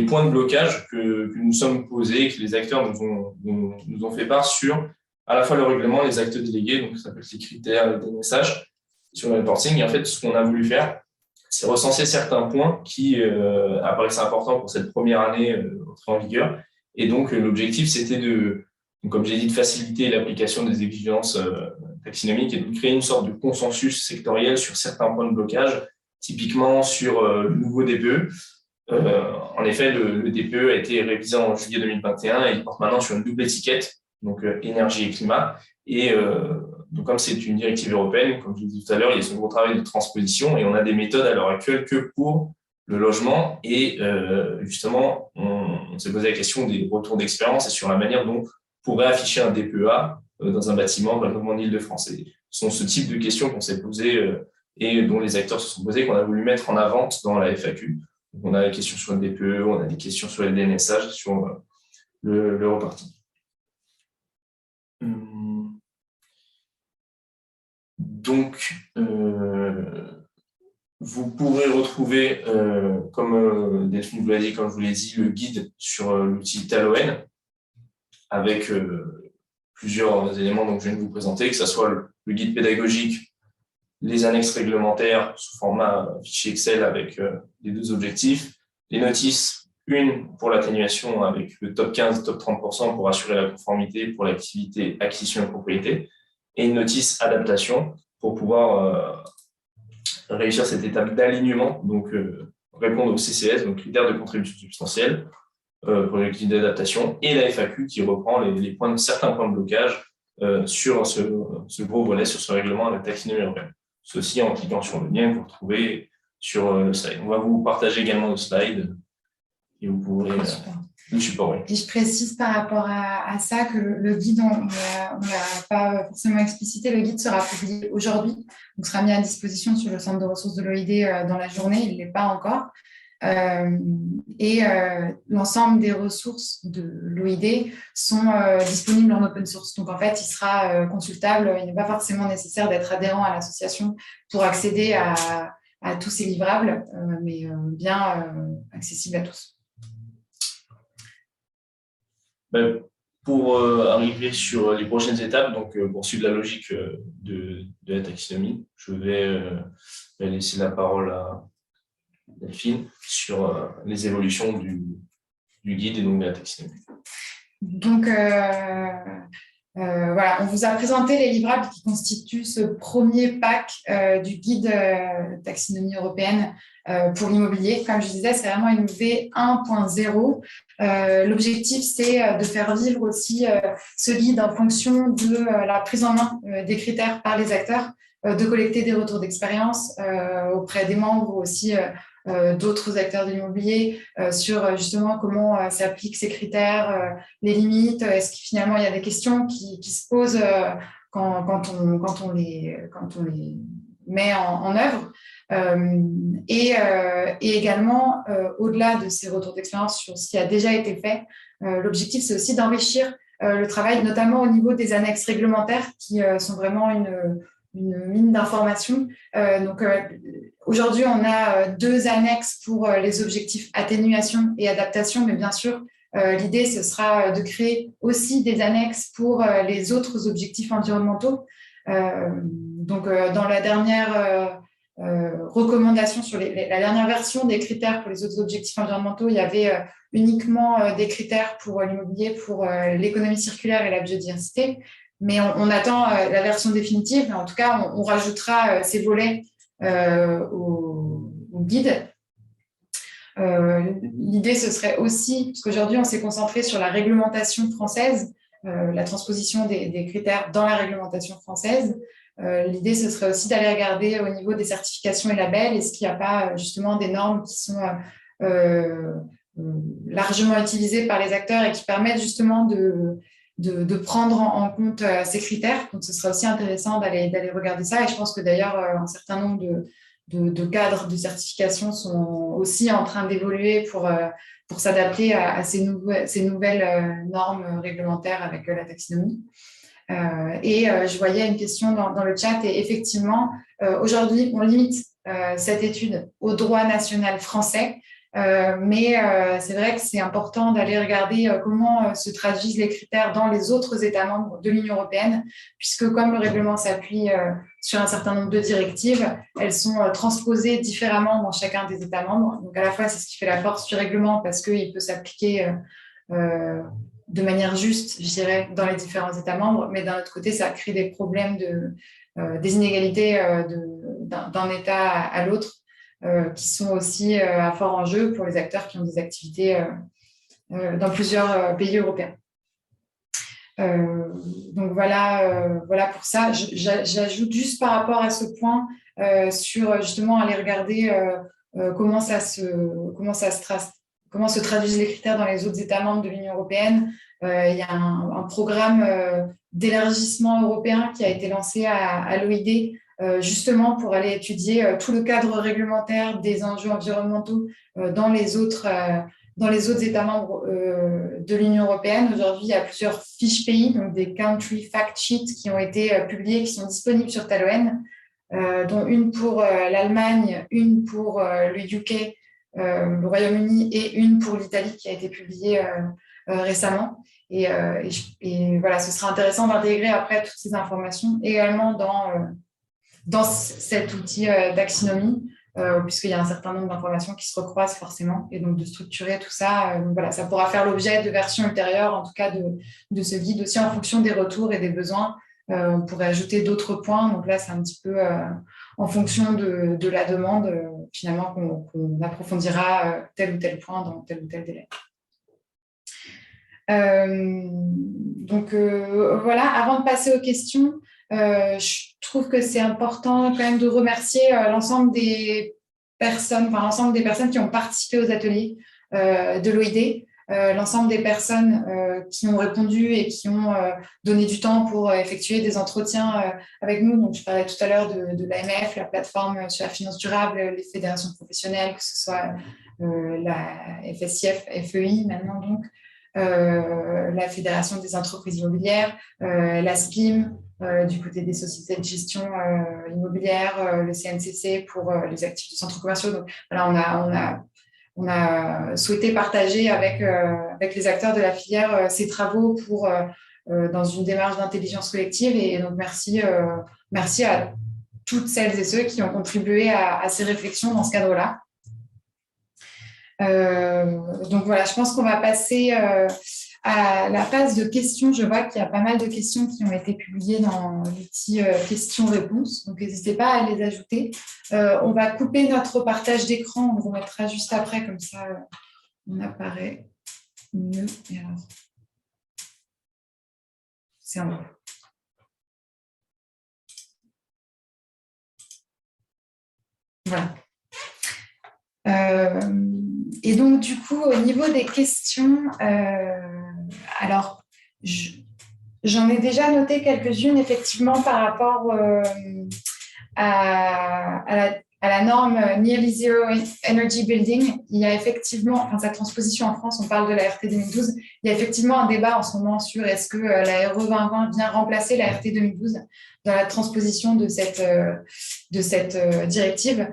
points de blocage que nous sommes posés, que les acteurs nous ont fait part sur à la fois le règlement, les actes délégués, donc ça s'appelle les critères, les messages sur le reporting. Et en fait, ce qu'on a voulu faire, c'est recenser certains points qui apparaissent importants pour cette première année entrée en vigueur. Et donc, l'objectif, c'était comme j'ai dit, de faciliter l'application des exigences taxonomiques et de créer une sorte de consensus sectoriel sur certains points de blocage, typiquement sur le nouveau DPE. En effet, le DPE a été révisé en juillet 2021 et il porte maintenant sur une double étiquette, donc énergie et climat. Et donc, comme c'est une directive européenne, comme je l'ai dit tout à l'heure, il y a ce gros travail de transposition et on a des méthodes à l'heure actuelle que pour le logement. Et justement, on s'est posé la question des retours d'expérience et sur la manière dont on pourrait afficher un DPEA dans un bâtiment, par exemple en Île-de-France. Et ce sont ce type de questions qu'on s'est posées et dont les acteurs se sont posés, qu'on a voulu mettre en avant dans la FAQ. Donc, on a des questions sur le DPE, on a des questions sur les DNSH, sur le reporting. Donc, vous pourrez retrouver, comme Delphine vous l'a dit, comme je vous l'ai dit, le guide sur l'outil Talon avec plusieurs éléments que je viens de vous présenter, que ce soit le guide pédagogique, les annexes réglementaires sous format fichier Excel avec les 2 objectifs, les notices, une pour l'atténuation avec le top 15, top 30% pour assurer la conformité pour l'activité acquisition et propriété, et une notice adaptation pour pouvoir réussir cette étape d'alignement, donc répondre au CCS, donc critères de contribution substantielle, pour les guides d'adaptation, et la FAQ qui reprend certains points de blocage sur ce gros volet, sur ce règlement à la taxinomie européenne. Ceci en cliquant sur le lien que vous retrouvez sur le slide. On va vous partager également le slide et vous pourrez le support. Oui. Et je précise par rapport à ça que le guide, on ne l'a pas forcément explicité, le guide sera publié aujourd'hui, donc sera mis à disposition sur le centre de ressources de l'OID dans la journée, il ne l'est pas encore. L'ensemble des ressources de l'OID sont disponibles en open source. Donc, en fait, il sera consultable. Il n'est pas forcément nécessaire d'être adhérent à l'association pour accéder à tous ces livrables, mais bien accessible à tous. Pour arriver sur les prochaines étapes, donc pour suivre la logique de la taxonomie, je vais laisser la parole à Delphine sur les évolutions du guide et donc de la taxonomie. Donc, voilà, on vous a présenté les livrables qui constituent ce premier pack du guide taxonomie européenne pour l'immobilier. Comme je disais, c'est vraiment une V 1.0. L'objectif, c'est de faire vivre aussi ce guide en fonction de la prise en main des critères par les acteurs, de collecter des retours d'expérience auprès des membres aussi d'autres acteurs de l'immobilier sur justement comment s'appliquent ces critères, les limites, est-ce que finalement il y a des questions qui se posent quand on les met en œuvre. Et également, au-delà de ces retours d'expérience sur ce qui a déjà été fait, l'objectif, c'est aussi d'enrichir le travail, notamment au niveau des annexes réglementaires qui sont vraiment une mine d'informations. Aujourd'hui, on a 2 annexes pour les objectifs atténuation et adaptation, mais bien sûr, l'idée, ce sera de créer aussi des annexes pour les autres objectifs environnementaux. Dans la dernière recommandation sur la dernière version des critères pour les autres objectifs environnementaux, il y avait uniquement des critères pour l'immobilier, pour l'économie circulaire et la biodiversité. Mais on attend la version définitive. En tout cas, on rajoutera ces volets au guide. L'idée, ce serait aussi, parce qu'aujourd'hui, on s'est concentré sur la réglementation française, la transposition des critères dans la réglementation française. L'idée, ce serait aussi d'aller regarder au niveau des certifications et labels, est-ce qu'il n'y a pas justement des normes qui sont largement utilisées par les acteurs et qui permettent justement de prendre en compte ces critères. Donc, ce serait aussi intéressant d'aller regarder ça. Et je pense que d'ailleurs, un certain nombre de cadres de certification sont aussi en train d'évoluer pour s'adapter à ces nouvelles normes réglementaires avec la taxonomie. Je voyais une question dans le chat et effectivement, aujourd'hui, on limite cette étude au droit national français. Mais c'est vrai que c'est important d'aller regarder comment se traduisent les critères dans les autres États membres de l'Union européenne, puisque comme le règlement s'appuie sur un certain nombre de directives, elles sont transposées différemment dans chacun des États membres. Donc à la fois, c'est ce qui fait la force du règlement, parce qu'il peut s'appliquer de manière juste, je dirais, dans les différents États membres, mais d'un autre côté, ça crée des problèmes des inégalités d'un État à l'autre, qui sont aussi à fort enjeu pour les acteurs qui ont des activités dans plusieurs pays européens. Donc voilà pour ça. J'ajoute juste par rapport à ce point sur justement aller regarder comment se traduisent les critères dans les autres États membres de l'Union européenne. Il y a un programme d'élargissement européen qui a été lancé à l'OID, justement pour aller étudier tout le cadre réglementaire des enjeux environnementaux dans les autres États membres de l'Union européenne. Aujourd'hui, il y a plusieurs fiches pays, donc des country fact sheets qui ont été publiées, qui sont disponibles sur Talon, dont une pour l'Allemagne, une pour le UK, le Royaume-Uni, et une pour l'Italie qui a été publiée récemment. Et voilà, ce sera intéressant d'intégrer après toutes ces informations également dans cet outil taxinomie, puisqu'il y a un certain nombre d'informations qui se recroisent forcément, et donc de structurer tout ça. Donc voilà, ça pourra faire l'objet de versions ultérieures, en tout cas de ce guide, aussi en fonction des retours et des besoins. On pourrait ajouter d'autres points. Donc là, c'est un petit peu en fonction de la demande, finalement, qu'on approfondira tel ou tel point dans tel ou tel délai. Donc voilà, avant de passer aux questions, je trouve que c'est important quand même de remercier l'ensemble des personnes qui ont participé aux ateliers de l'OID, l'ensemble des personnes qui ont répondu et qui ont donné du temps pour effectuer des entretiens avec nous. Donc, je parlais tout à l'heure de l'AMF, la plateforme sur la finance durable, les fédérations professionnelles, que ce soit la FSIF, FEI maintenant, donc, la Fédération des entreprises immobilières, la SPIM, du côté des sociétés de gestion immobilière, le CNCC pour les actifs de centres commerciaux. Donc, voilà, on a souhaité partager avec les acteurs de la filière ces travaux dans une démarche d'intelligence collective. Et donc, merci à toutes celles et ceux qui ont contribué à ces réflexions dans ce cadre-là. Donc voilà, je pense qu'on va passer à la phase de questions. Je vois qu'il y a pas mal de questions qui ont été publiées dans l'outil questions-réponses, donc n'hésitez pas à les ajouter. On va couper notre partage d'écran, on le remettra juste après, comme ça on apparaît mieux. Et alors, c'est un peu. Voilà. Et donc, du coup, au niveau des questions, alors, j'en ai déjà noté quelques-unes, effectivement, par rapport à la norme Nearly Zero Energy Building. Il y a effectivement, sa transposition en France, on parle de la RT 2012, il y a effectivement un débat en ce moment sur est-ce que la RE 2020 vient remplacer la RT 2012 dans la transposition de cette directive.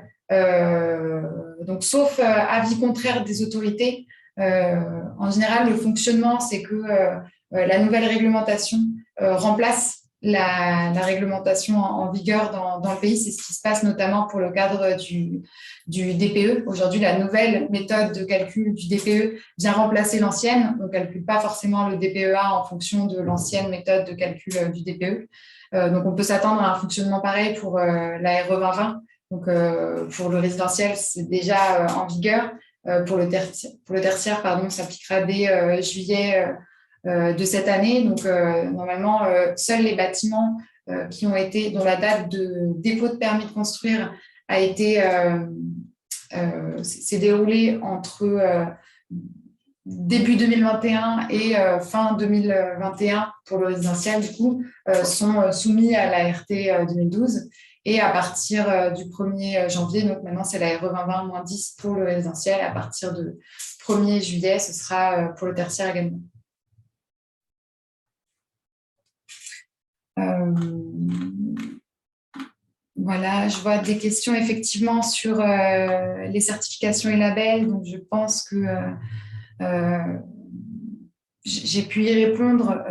Donc, sauf avis contraire des autorités, en général, le fonctionnement, c'est que la nouvelle réglementation remplace la réglementation en vigueur dans le pays. C'est ce qui se passe notamment pour le cadre du DPE. Aujourd'hui, la nouvelle méthode de calcul du DPE vient remplacer l'ancienne. On ne calcule pas forcément le DPEA en fonction de l'ancienne méthode de calcul du DPE. Donc, on peut s'attendre à un fonctionnement pareil pour la RE 2020. Donc, pour le résidentiel, c'est déjà en vigueur. Pour le tertiaire, ça s'appliquera dès juillet de cette année. Donc, normalement, seuls les bâtiments dont la date de dépôt de permis de construire s'est déroulée entre début 2021 et fin 2021 pour le résidentiel, du coup, sont soumis à la RT 2012. Et à partir du 1er janvier, donc maintenant c'est la RE 2020-10 pour le résidentiel. À partir du 1er juillet, ce sera pour le tertiaire également. Voilà, je vois des questions effectivement sur les certifications et labels. Donc je pense que j'ai pu y répondre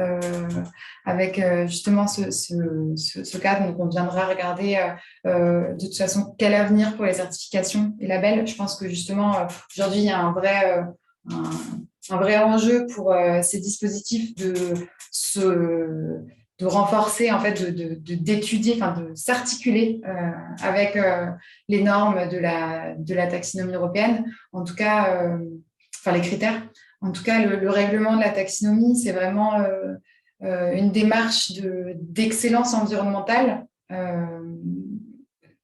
avec justement ce cadre. Donc, on viendra regarder de toute façon quel avenir pour les certifications et labels. Je pense que justement, aujourd'hui, il y a un vrai enjeu pour ces dispositifs de renforcer, en fait, d'étudier, de s'articuler avec les normes de la taxinomie européenne. En tout cas, les critères. En tout cas, le règlement de la taxinomie, c'est vraiment une démarche d'excellence environnementale.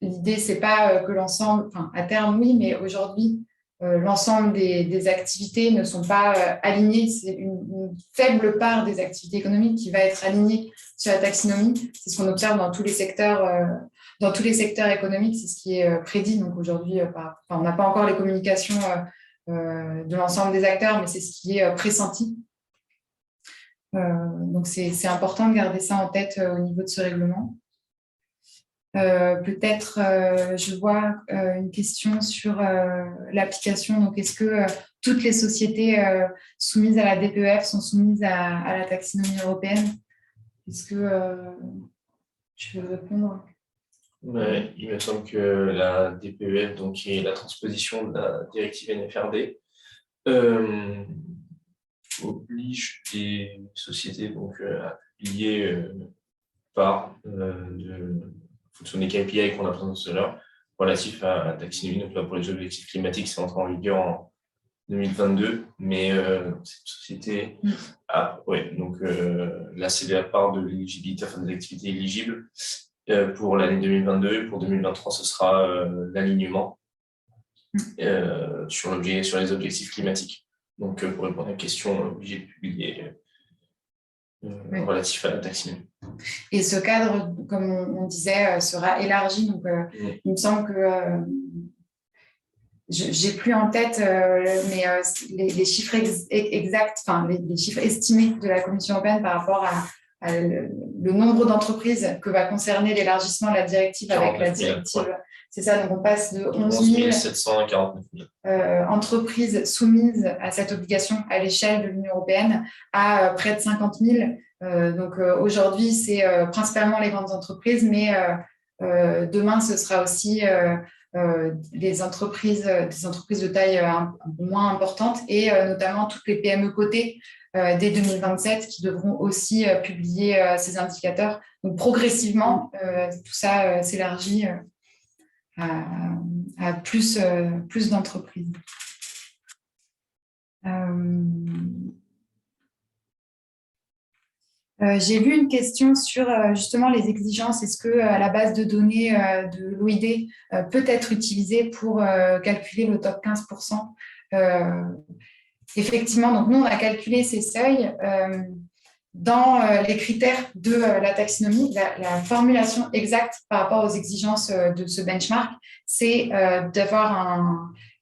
L'idée, ce n'est pas que l'ensemble, à terme, oui, mais aujourd'hui, l'ensemble des activités ne sont pas alignées. C'est une faible part des activités économiques qui va être alignée sur la taxinomie. C'est ce qu'on observe dans tous les secteurs économiques. C'est ce qui est prédit. Donc aujourd'hui, on n'a pas encore les communications de l'ensemble des acteurs, mais c'est ce qui est pressenti. Donc c'est important de garder ça en tête au niveau de ce règlement. Peut-être, je vois une question sur l'application. Donc, est-ce que toutes les sociétés soumises à la DPEF sont soumises à la taxinomie européenne? Est-ce que tu veux répondre? Ouais, il me semble que la DPEF, donc, qui est la transposition de la directive NFRD, oblige les sociétés donc, à publier par fonction des KPI qu'on a présentés tout à l'heure, relatifs à la taxinomie. Donc là, pour les objectifs climatiques, c'est entré en vigueur en 2022, mais cette société donc là, c'est la part de l'éligibilité, enfin des activités éligibles pour l'année 2022. Pour 2023, ce sera l'alignement sur les objectifs climatiques. Donc, pour répondre à la question, obligé de publier relatif à la taxinomie. Et ce cadre, comme on disait, sera élargi. Donc, il me semble que j'ai plus en tête, mais les chiffres exacts, enfin les chiffres estimés de la Commission européenne par rapport à le nombre d'entreprises que va concerner l'élargissement de la directive avec la directive. Ouais. C'est ça, donc on passe de 11 749 000 entreprises soumises à cette obligation à l'échelle de l'Union européenne à près de 50 000. Donc aujourd'hui, c'est principalement les grandes entreprises, mais demain, ce sera aussi des entreprises de taille un peu moins importante et notamment toutes les PME cotées dès 2027 qui devront aussi publier ces indicateurs. Donc progressivement, tout ça s'élargit à plus d'entreprises. J'ai vu une question sur justement les exigences. Est-ce que la base de données de l'OID peut être utilisée pour calculer le top 15%? Effectivement, donc nous, on a calculé ces seuils dans les critères de la taxinomie. La formulation exacte par rapport aux exigences de ce benchmark, c'est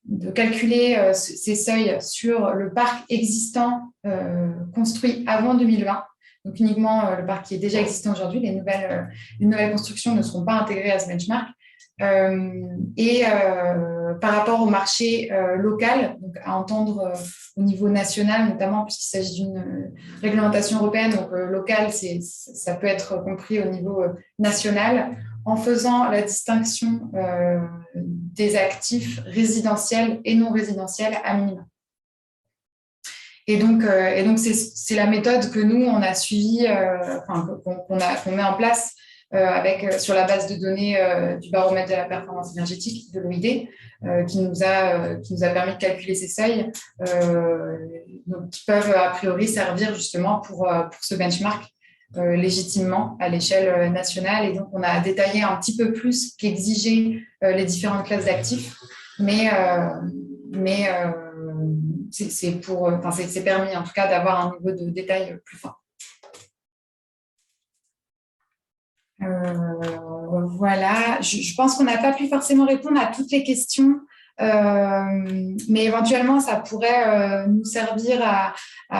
de calculer ces seuils sur le parc existant construit avant 2020. Donc, uniquement le parc qui est déjà existant aujourd'hui. Les nouvelles constructions ne seront pas intégrées à ce benchmark. Par rapport au marché local, donc à entendre au niveau national, notamment puisqu'il s'agit d'une réglementation européenne, donc local, ça peut être compris au niveau national, en faisant la distinction des actifs résidentiels et non résidentiels à minima. Et donc c'est la méthode que nous, on a suivie, qu'on met en place sur la base de données du baromètre de la performance énergétique de l'OID, qui nous a permis de calculer ces seuils, donc, qui peuvent a priori servir justement pour ce benchmark légitimement à l'échelle nationale. Et donc, on a détaillé un petit peu plus qu'exigeaient les différentes classes d'actifs, mais c'est permis en tout cas d'avoir un niveau de détail plus fort. Voilà, je pense qu'on n'a pas pu forcément répondre à toutes les questions, mais éventuellement ça pourrait nous servir à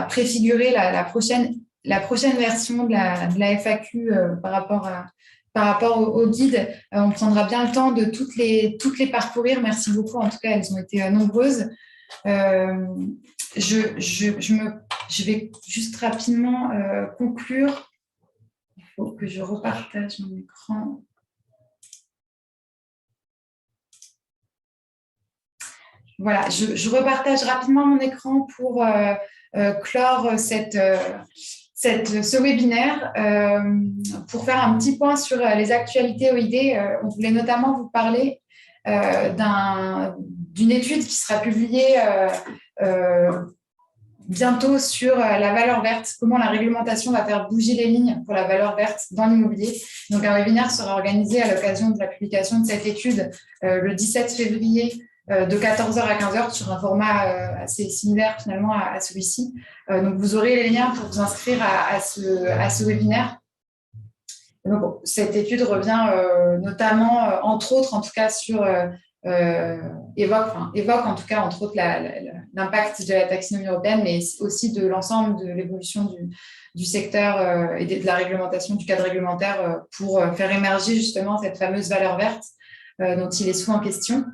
préfigurer la prochaine version de la FAQ par rapport au guide. On prendra bien le temps de toutes les parcourir. Merci beaucoup, en tout cas elles ont été nombreuses. Je vais juste rapidement conclure. Il faut que je repartage mon écran. Voilà, je repartage rapidement mon écran pour clore ce webinaire. Pour faire un petit point sur les actualités OID, on voulait notamment vous parler d'une étude qui sera publiée bientôt sur la valeur verte, comment la réglementation va faire bouger les lignes pour la valeur verte dans l'immobilier. Donc, un webinaire sera organisé à l'occasion de la publication de cette étude le 17 février de 14h à 15h sur un format assez similaire finalement à celui-ci. Donc, vous aurez les liens pour vous inscrire à ce webinaire. Donc, cette étude revient notamment, entre autres, en tout cas, évoque en tout cas, entre autres, l'impact de la taxonomie européenne, mais aussi de l'ensemble de l'évolution du secteur et de la réglementation, du cadre réglementaire pour faire émerger justement cette fameuse valeur verte dont il est souvent question.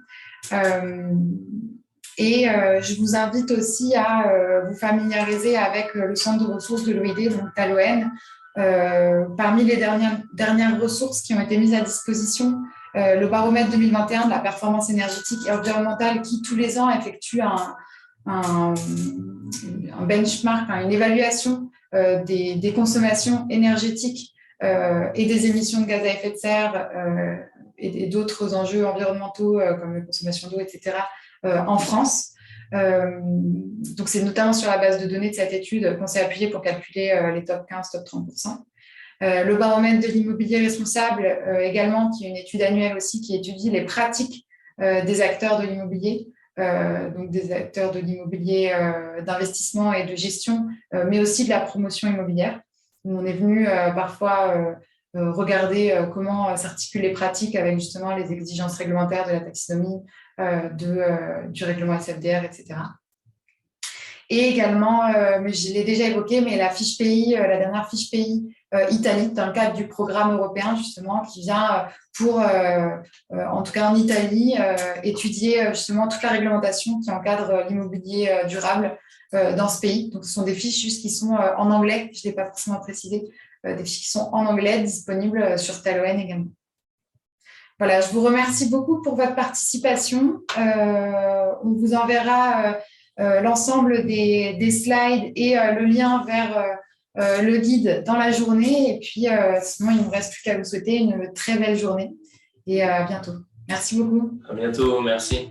Je vous invite aussi à vous familiariser avec le centre de ressources de l'OID, donc Taloen. Parmi les dernières ressources qui ont été mises à disposition, le baromètre 2021 de la performance énergétique et environnementale qui, tous les ans, effectue un benchmark, une évaluation des consommations énergétiques et des émissions de gaz à effet de serre et d'autres enjeux environnementaux comme la consommation d'eau, etc., en France. Donc, c'est notamment sur la base de données de cette étude qu'on s'est appuyé pour calculer les top 15, top 30%. Le baromètre de l'immobilier responsable également, qui est une étude annuelle aussi, qui étudie les pratiques des acteurs de l'immobilier, donc des acteurs de l'immobilier d'investissement et de gestion, mais aussi de la promotion immobilière. On est venu parfois regarder comment s'articulent les pratiques avec justement les exigences réglementaires de la taxonomie, du règlement SFDR, etc. Et également, je l'ai déjà évoqué, mais la fiche pays, la dernière fiche pays Italie, dans le cadre du programme européen, justement, qui vient pour, en tout cas en Italie, étudier justement toute la réglementation qui encadre l'immobilier durable dans ce pays. Donc, ce sont des fiches juste qui sont en anglais, je ne l'ai pas forcément précisé, des fiches qui sont en anglais, disponibles sur Taloen également. Voilà, je vous remercie beaucoup pour votre participation. On vous enverra l'ensemble des slides et le lien vers le guide dans la journée. Et puis, sinon, il ne me reste plus qu'à vous souhaiter une très belle journée. Et à bientôt. Merci beaucoup. À bientôt, merci.